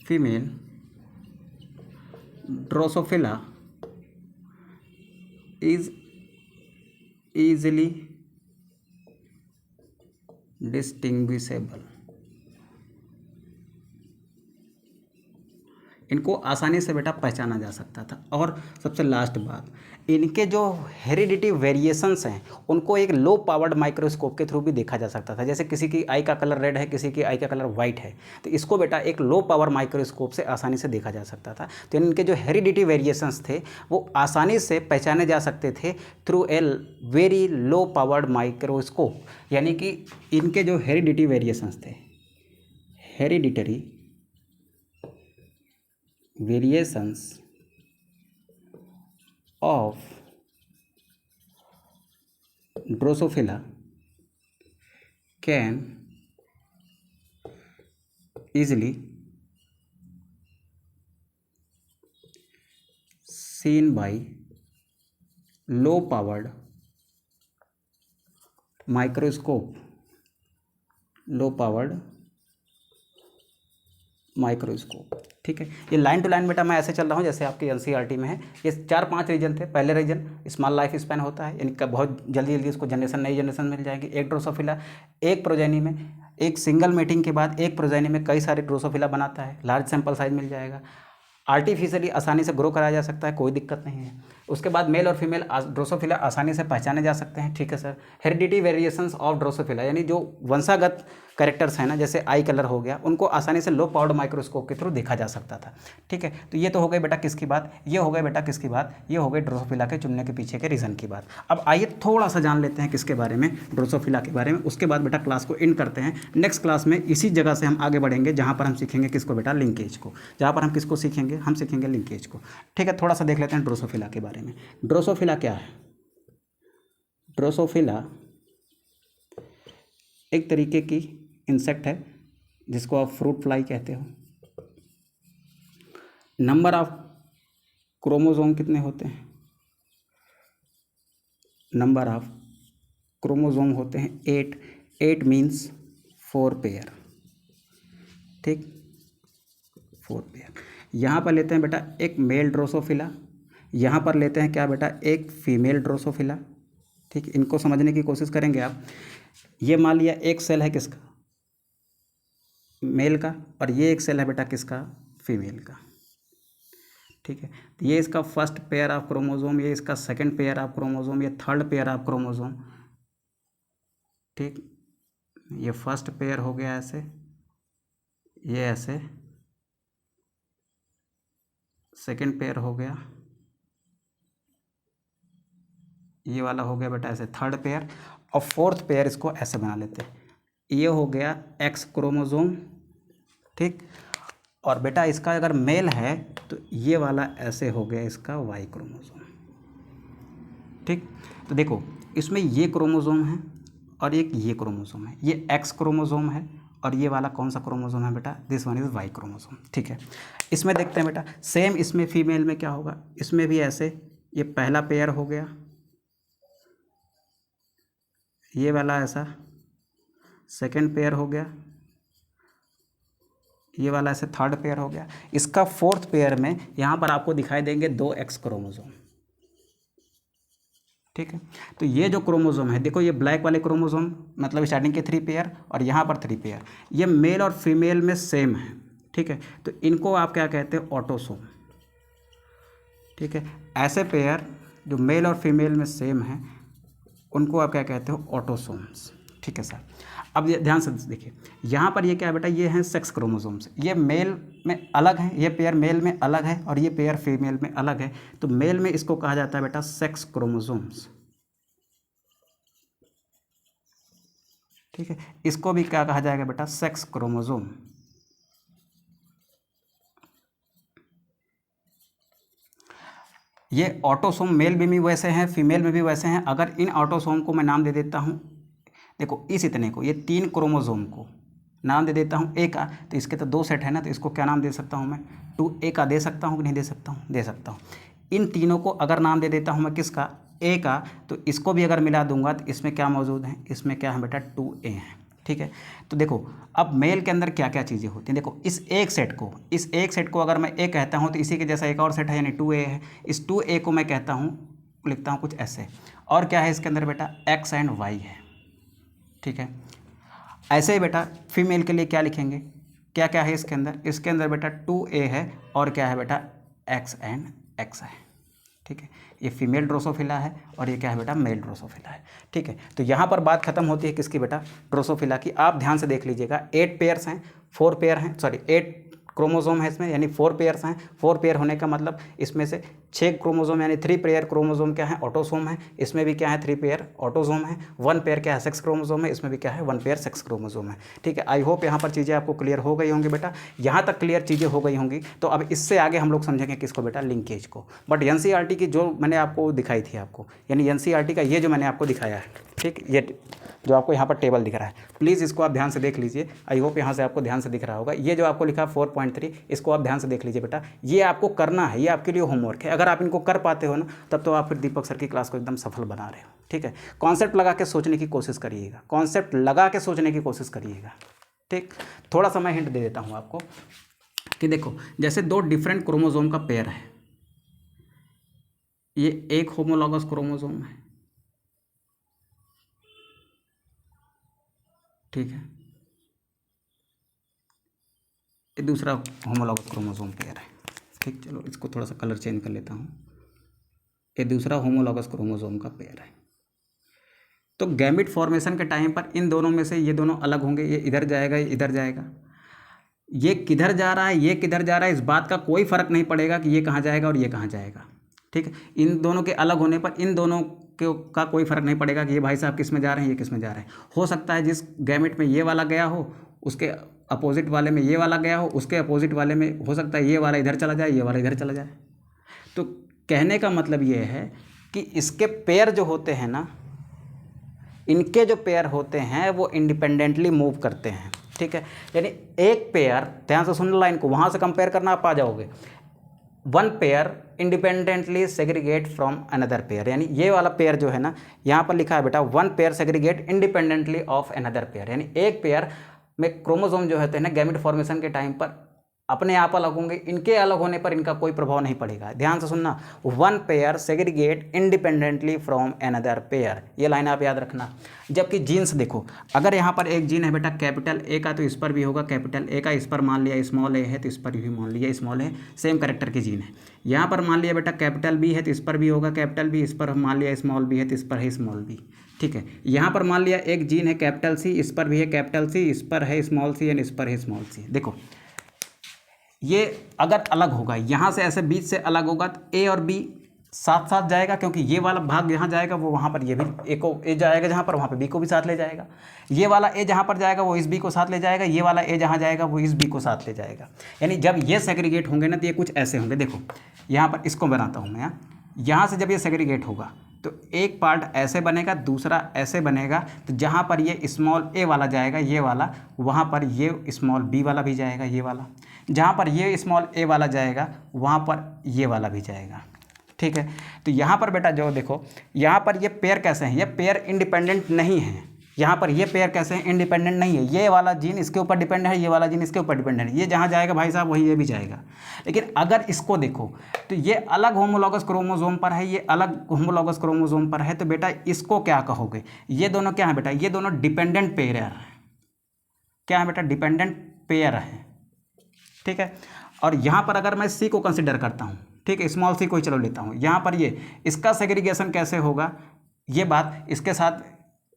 female Drosophila is easily distinguishable। इनको आसानी से बेटा पहचाना जा सकता था। और सबसे लास्ट बात, इनके जो हेरिडिटी वेरिएशंस हैं उनको एक लो पावर्ड माइक्रोस्कोप के थ्रू भी देखा जा सकता था। जैसे किसी की आई का कलर रेड है, किसी की आई का कलर वाइट है, तो इसको बेटा एक लो पावर माइक्रोस्कोप से आसानी से देखा जा सकता था। तो इनके जो हेरिडिटी वेरिएशंस थे वो आसानी से पहचाने जा सकते थे through a very low powered microscope. यानी कि इनके जो हेरिडिटी वेरिएशंस थे, hereditary variations of Drosophila can easily seen by low powered microscope, low powered microscope. ठीक है, ये लाइन टू लाइन बेटा मैं ऐसे चल रहा हूँ जैसे आपकी एनसीईआरटी में है। ये 4-5 रीजन थे। पहले रीजन स्मॉल लाइफ स्पैन होता है, इनका बहुत जल्दी जल्दी उसको जनरेशन, नई जनरेशन मिल जाएगी। एक ड्रोसोफिला एक प्रोजेनी में, एक सिंगल मीटिंग के बाद एक प्रोजेनी में कई सारे ड्रोसोफिला बनाता है, लार्ज सैंपल साइज मिल जाएगा। आर्टिफिशियली आसानी से ग्रो कराया जा सकता है, कोई दिक्कत नहीं है। उसके बाद मेल और फीमेल ड्रोसोफिला आसानी से पहचाने जा सकते हैं। ठीक है sir, heredity variations of Drosophila यानी जो वंशागत कैरेक्टर्स हैं ना, जैसे आई कलर हो गया, उनको आसानी से लो पावर्ड माइक्रोस्कोप के थ्रू देखा जा सकता था। ठीक है, तो ये तो हो गई बेटा किसकी बात, ये हो गई बेटा किसकी बात, ये हो गई ड्रोसोफिला के चुनने के पीछे के रीज़न की बात। अब आइए थोड़ा सा जान लेते हैं किसके बारे में, ड्रोसोफिला के बारे में। उसके बाद बेटा क्लास को एंड करते हैं। नेक्स्ट क्लास में इसी जगह से हम आगे बढ़ेंगे जहाँ पर हम सीखेंगे किसको बेटा, लिंकेज को। जहाँ पर हम किसको सीखेंगे, हम सीखेंगे लिंकेज को। ठीक है, थोड़ा सा देख लेते हैं ड्रोसोफिला के बारे में। ड्रोसोफिला क्या है, ड्रोसोफिला एक तरीके की इंसेक्ट है जिसको आप फ्रूट फ्लाई कहते हो। नंबर ऑफ क्रोमोसोम कितने होते हैं, नंबर ऑफ क्रोमोसोम होते हैं 8। 8 मीन्स 4 पेयर। ठीक, 4 पेयर। यहाँ पर लेते हैं बेटा एक मेल ड्रोसोफिला, यहाँ पर लेते हैं क्या बेटा, एक फीमेल ड्रोसोफिला। ठीक, इनको समझने की कोशिश करेंगे आप। ये मान लिया एक सेल है किसका, मेल का, और ये एक सेल है बेटा किसका, फीमेल का। ठीक है, तो ये इसका फर्स्ट पेयर ऑफ क्रोमोसोम, ये इसका सेकंड पेयर ऑफ क्रोमोसोम, ये थर्ड पेयर ऑफ क्रोमोसोम। ठीक, ये फर्स्ट पेयर हो गया ऐसे, ये ऐसे सेकंड पेयर हो गया, ये वाला हो गया बेटा ऐसे थर्ड पेयर, और फोर्थ पेयर इसको ऐसे बना लेते हैं, ये हो गया एक्स क्रोमोसोम। ठीक, और बेटा इसका अगर मेल है तो ये वाला ऐसे हो गया इसका वाई क्रोमोसोम। ठीक, तो देखो इसमें ये क्रोमोसोम है और एक ये क्रोमोसोम है, ये एक्स क्रोमोसोम है, और ये वाला कौन सा क्रोमोसोम है बेटा, this one is why chromosome. ठीक है, इसमें देखते हैं बेटा सेम, इसमें फीमेल में क्या होगा, इसमें भी ऐसे, ये पहला पेयर हो गया, ये वाला ऐसा सेकंड पेयर हो गया, ये वाला ऐसे थर्ड पेयर हो गया। इसका फोर्थ पेयर में यहाँ पर आपको दिखाई देंगे 2 एक्स क्रोमोसोम, ठीक है। तो ये जो क्रोमोसोम है, देखो ये ब्लैक वाले क्रोमोसोम मतलब स्टार्टिंग के 3 पेयर और यहाँ पर 3 पेयर, ये मेल और फीमेल में सेम है, ठीक है। तो इनको आप क्या कहते हैं, ऑटोसोम, ठीक है। ऐसे पेयर जो मेल और फीमेल में सेम है उनको आप क्या कहते हो, ऑटोसोम्स, ठीक है सर। अब ये ध्यान से देखिए, यहाँ पर ये क्या है बेटा, ये हैं सेक्स क्रोमोसोम्स, ये मेल में अलग है, ये पेयर मेल में अलग है और ये पेयर फीमेल में अलग है। तो मेल में इसको कहा जाता है बेटा सेक्स क्रोमोसोम्स, ठीक है। इसको भी क्या कहा जाएगा बेटा, सेक्स क्रोमोसोम। ये ऑटोसोम मेल में भी वैसे हैं, फीमेल में भी वैसे हैं। अगर इन ऑटोसोम को मैं नाम दे देता हूँ, देखो इस इतने को, ये 3 क्रोमोसोम को नाम दे देता हूँ ए का, तो इसके तो 2 सेट है ना, तो इसको क्या नाम दे सकता हूँ मैं, 2A का दे सकता हूँ कि नहीं दे सकता हूँ, दे सकता हूँ। इन तीनों को अगर नाम दे देता हूँ मैं किसका, ए का, तो इसको भी अगर मिला दूंगा तो इसमें क्या मौजूद है, इसमें क्या है बेटा, 2A है, ठीक है। तो देखो अब मेल के अंदर क्या क्या चीज़ें होती हैं, देखो इस एक सेट को अगर मैं ए कहता हूँ तो इसी के जैसा एक और सेट है यानी 2A है। इस 2A को मैं कहता हूँ, लिखता हूँ कुछ ऐसे, और क्या है इसके अंदर बेटा, X एंड Y है, ठीक है। ऐसे ही बेटा फीमेल के लिए क्या लिखेंगे, क्या क्या है इसके अंदर बेटा 2A है और क्या है बेटा, X एंड X है, ठीक है। ये फीमेल ड्रोसोफिला है और ये क्या है बेटा, मेल ड्रोसोफिला है, ठीक है। तो यहाँ पर बात खत्म होती है किसकी बेटा, ड्रोसोफिला की। आप ध्यान से देख लीजिएगा, 8 पेयर्स हैं, 4 पेयर हैं, सॉरी 8 क्रोमोसोम है इसमें, यानी 4 पेयर्स हैं। 4 पेयर होने का मतलब इसमें से 6 क्रोमोसोम यानी 3 पेयर क्रोमोसोम क्या है, ऑटोसोम है। इसमें भी क्या है, 3 पेयर ऑटोसोम है। 1 पेयर क्या है, सेक्स क्रोमोसोम है। इसमें भी क्या है, 1 पेयर सेक्स क्रोमोसोम है, ठीक है। आई होप यहाँ पर चीज़ें आपको क्लियर हो गई होंगी बेटा। यहाँ तक क्लियर चीज़ें हो गई होंगी तो अब इससे आगे हम लोग समझेंगे किसको बेटा, लिंकेज को। बट एनसीईआरटी की जो मैंने आपको दिखाई थी आपको, यानी एनसीईआरटी का ये जो मैंने आपको दिखाया है, ठीक, ये जो आपको यहाँ पर टेबल दिख रहा है, प्लीज़ इसको आप ध्यान से देख लीजिए। आई होप यहाँ से आपको ध्यान से दिख रहा होगा। ये जो आपको लिखा 4.3, इसको आप ध्यान से देख लीजिए बेटा। ये आपको करना है, ये आपके लिए होमवर्क है। अगर आप इनको कर पाते हो ना, तब तो आप फिर दीपक सर की क्लास को एकदम सफल बना रहे हो, ठीक है। कॉन्सेप्ट लगा के सोचने की कोशिश करिएगा, कॉन्सेप्ट लगा के सोचने की कोशिश करिएगा, ठीक। थोड़ा सा मैं हिंट दे देता हूँ आपको कि देखो जैसे 2 डिफरेंट क्रोमोसोम का पेयर है, ये एक होमोलॉगस क्रोमोसोम है, ठीक है। ये दूसरा होमोलॉगस क्रोमोसोम पेयर है, ठीक। चलो इसको थोड़ा सा कलर चेंज कर लेता हूँ। ये दूसरा होमोलॉगस क्रोमोसोम का पेयर है। तो गैमिट फॉर्मेशन के टाइम पर इन दोनों में से ये दोनों अलग होंगे, ये इधर जाएगा, ये इधर जाएगा। ये किधर जा रहा है, ये किधर जा रहा है, इस बात का कोई फ़र्क नहीं पड़ेगा कि ये कहाँ जाएगा और ये कहाँ जाएगा, ठीक है। इन दोनों के अलग होने पर इन दोनों का कोई फ़र्क नहीं पड़ेगा कि ये भाई साहब किस में जा रहे हैं, ये किस में जा रहे हैं। हो सकता है जिस गैमेट में ये वाला गया हो, उसके अपोजिट वाले में ये वाला गया हो, उसके अपोजिट वाले में हो सकता है ये वाला इधर चला जाए, ये वाला इधर चला जाए। तो कहने का मतलब ये है कि इसके पेयर जो होते हैं ना, इनके जो पेयर होते हैं वो इंडिपेंडेंटली मूव करते हैं, ठीक है। यानी एक पेयर, ध्यान से सुन लाइन को, वहाँ से कंपेयर करना आप आ जाओगे। 1 pair independently segregate from another pair, यानी ये वाला पेयर जो है ना, यहाँ पर लिखा है बेटा 1 pair segregate independently of another pair, यानी एक पेयर में क्रोमोसोम जो होते हैं ना, गैमेट फॉर्मेशन के टाइम पर अपने आप अलग होंगे, इनके अलग होने पर इनका कोई प्रभाव नहीं पड़ेगा। ध्यान से सुनना, 1 pair segregate independently from another pair, ये लाइन आप याद रखना। जबकि जीन्स देखो, अगर यहाँ पर एक जीन है बेटा कैपिटल ए का, तो इस पर भी होगा कैपिटल ए का। इस पर मान लिया स्मॉल ए है तो इस पर भी मान लिया स्मॉल है, सेम कैरेक्टर की जीन है। यहाँ पर मान लिया बेटा कैपिटल बी है तो इस पर भी होगा कैपिटल बी। इस पर मान लिया स्मॉल बी है तो इस पर है स्मॉल बी, ठीक है। यहाँ पर मान लिया एक जीन है कैपिटल सी, इस पर भी है कैपिटल सी, इस पर है स्मॉल सी एंड इस पर है स्मॉल सी। देखो ये अगर अलग होगा, यहाँ से ऐसे बीच से अलग होगा तो ए और बी साथ साथ जाएगा, क्योंकि ये वाला भाग जहाँ जाएगा वो वहाँ पर ये भी ए को ए जाएगा जहाँ पर, वहाँ पर बी को भी साथ ले जाएगा। ये वाला ए जहाँ पर जाएगा वो इस बी को साथ ले जाएगा, ये वाला ए जहाँ जाएगा वो इस बी को साथ ले जाएगा। यानी जब ये सेग्रीगेट होंगे ना तो ये कुछ ऐसे होंगे। देखो यहाँ पर इसको बनाता हूँ मैं, यहाँ से जब ये सेग्रीगेट होगा तो एक पार्ट ऐसे बनेगा, दूसरा ऐसे बनेगा। तो जहाँ पर ये स्मॉल ए वाला जाएगा, ये वाला, वहाँ पर ये स्मॉल बी वाला भी जाएगा, ये वाला। जहाँ पर ये स्मॉल ए वाला जाएगा वहाँ पर ये वाला भी जाएगा, ठीक है। तो यहाँ पर बेटा जो देखो, यहाँ पर ये पेयर कैसे हैं, ये पेयर इंडिपेंडेंट नहीं है, यहाँ पर ये पेयर कैसे हैं, इंडिपेंडेंट नहीं है, ये वाला जीन इसके ऊपर डिपेंड है, ये वाला जीन इसके ऊपर डिपेंड है, ये जहाँ जाएगा भाई साहब वही ये भी जाएगा। लेकिन अगर इसको देखो तो ये अलग होमोलॉगस क्रोमोसोम पर है, ये अलग होमोलॉगस क्रोमोसोम पर है, तो बेटा इसको क्या कहोगे, ये दोनों क्या है बेटा, ये दोनों डिपेंडेंट पेयर है, क्या है बेटा, डिपेंडेंट पेयर है, ठीक है। और यहाँ पर अगर मैं सी को कंसिडर करता हूँ, ठीक है, स्मॉल सी को ही चलो लेता हूँ, यहाँ पर ये इसका सेग्रीगेशन कैसे होगा, ये बात इसके साथ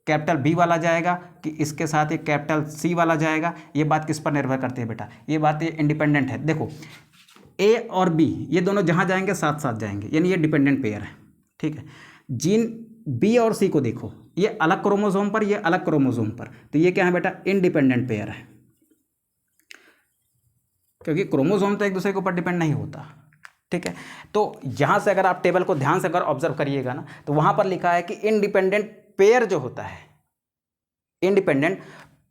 कैपिटल बी वाला जाएगा कि इसके साथ ये कैपिटल सी वाला जाएगा, ये बात किस पर निर्भर करती है बेटा, ये बात ये इंडिपेंडेंट है। देखो ए और बी ये दोनों जहाँ जाएंगे साथ साथ जाएंगे, यानी ये डिपेंडेंट पेयर है, ठीक है। जीन बी और सी को देखो, ये अलग क्रोमोसोम पर, ये अलग क्रोमोसोम पर, तो ये क्या है बेटा, इंडिपेंडेंट पेयर है, क्योंकि क्रोमोसोम तो एक दूसरे के ऊपर डिपेंड नहीं होता, ठीक है। तो यहाँ से अगर आप टेबल को ध्यान से अगर ऑब्जर्व करिएगा ना, तो वहाँ पर लिखा है कि इंडिपेंडेंट पेयर जो होता है, इंडिपेंडेंट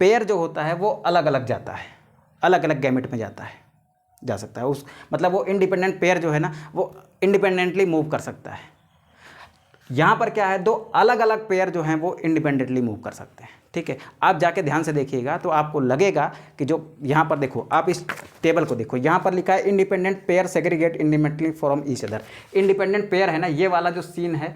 पेयर जो होता है वो अलग अलग जाता है, अलग अलग गैमेट में जाता है, जा सकता है, उस मतलब वो इंडिपेंडेंट पेयर जो है ना वो इंडिपेंडेंटली मूव कर सकता है। यहाँ पर क्या है, दो अलग अलग पेयर जो हैं वो इंडिपेंडेंटली मूव कर सकते हैं, ठीक है। आप जाके ध्यान से देखिएगा तो आपको लगेगा कि जो यहाँ पर देखो, आप इस टेबल को देखो, यहाँ पर लिखा है independent pair segregate independently from each other. Independent pair है ना, ये वाला जो सीन है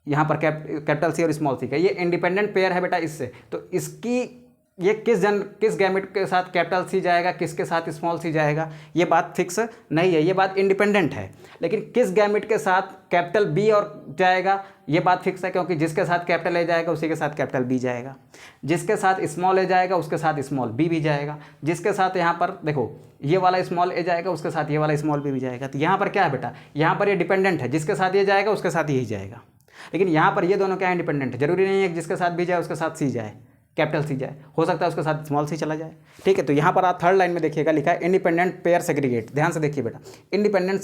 यहाँ पर कैपिटल सी और स्मॉल सी का, ये इंडिपेंडेंट पेयर है बेटा इससे, तो इसकी ये किस गैमेट के साथ कैपिटल सी जाएगा, किसके साथ स्मॉल सी जाएगा, ये बात फिक्स नहीं है, ये बात इंडिपेंडेंट है। लेकिन किस गैमेट के साथ कैपिटल बी और जाएगा, ये बात फिक्स है, क्योंकि जिसके साथ कैपिटल ए जाएगा उसी के साथ कैपिटल बी जाएगा, जिसके साथ स्मॉल ए जाएगा उसके साथ स्मॉल बी भी जाएगा, जिसके साथ यहाँ पर देखो ये वाला स्मॉल ए जाएगा उसके साथ ये वाला स्मॉल बी भी जाएगा। तो यहाँ पर क्या है बेटा, यहाँ पर ये डिपेंडेंट है, जिसके साथ ये जाएगा उसके साथ यही जाएगा। लेकिन यहाँ पर ये दोनों क्या है, इंडिपेंडेंट है, जरूरी नहीं है कि जिसके साथ बी जाए उसके साथ सी जाए, कैपिटल सी जाए, हो सकता है उसके साथ स्मॉल सी चला जाए, ठीक है। तो यहाँ पर आप थर्ड लाइन में देखिएगा लिखा है इंडिपेंडेंट पेयर सेग्रीगेट, ध्यान से देखिए बेटा, independent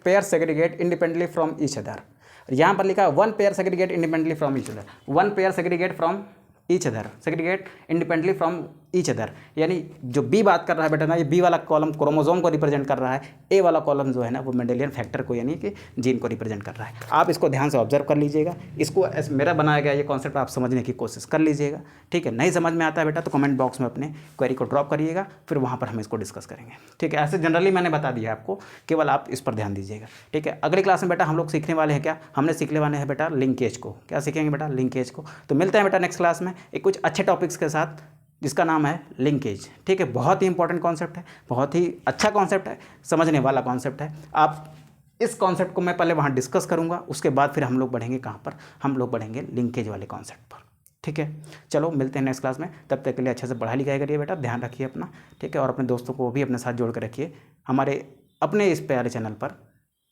pair segregate independently from each other. यहाँ पर लिखा है one pair segregate independently from each other, one pair segregate from each other, segregate independently from each other. यानी जो बी बात कर रहा है बेटा ना, ये बी वाला कॉलम क्रोमोसोम को रिप्रेजेंट कर रहा है, ए वाला कॉलम जो है ना वो मेंडेलियन फैक्टर को यानी कि जीन को रिप्रेजेंट कर रहा है। आप इसको ध्यान से ऑब्जर्व कर लीजिएगा, इसको मेरा बनाया गया ये कॉन्सेप्ट आप समझने की कोशिश कर लीजिएगा, ठीक है। नहीं समझ में आता है बेटा तो कमेंट बॉक्स में अपने क्वेरी को ड्रॉप करिएगा, फिर वहाँ पर हम इसको डिस्कस करेंगे, ठीक है। ऐसे जनरली मैंने बता दिया आपको, केवल आप इस पर ध्यान दीजिएगा, ठीक है। अगली क्लास में बेटा हम लोग सीखने वाले हैं क्या, हमने सीखने वाले हैं बेटा लिंकेज को, क्या सीखेंगे बेटा, लिंकेज को। तो मिलते हैं बेटा नेक्स्ट क्लास में एक कुछ अच्छे टॉपिक्स के साथ जिसका नाम है लिंकेज, ठीक है। बहुत ही इंपॉर्टेंट कॉन्सेप्ट है, बहुत ही अच्छा कॉन्सेप्ट है, समझने वाला कॉन्सेप्ट है। आप इस कॉन्सेप्ट को मैं पहले वहाँ डिस्कस करूँगा, उसके बाद फिर हम लोग बढ़ेंगे कहाँ पर, हम लोग बढ़ेंगे लिंकेज वाले कॉन्सेप्ट पर, ठीक है। चलो मिलते हैं नेक्स्ट क्लास में, तब तक के लिए अच्छे से पढ़ाई लिखाई करिए बेटा, ध्यान रखिए अपना, ठीक है। और अपने दोस्तों को भी अपने साथ जोड़ कर रखिए हमारे अपने इस प्यारे चैनल पर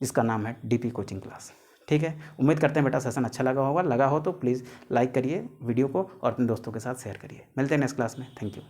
जिसका नाम है DP कोचिंग क्लास, ठीक है। उम्मीद करते हैं बेटा सेशन अच्छा लगा होगा, लगा हो तो प्लीज़ लाइक करिए वीडियो को और अपने दोस्तों के साथ शेयर करिए। मिलते हैं नेक्स्ट क्लास में, थैंक यू।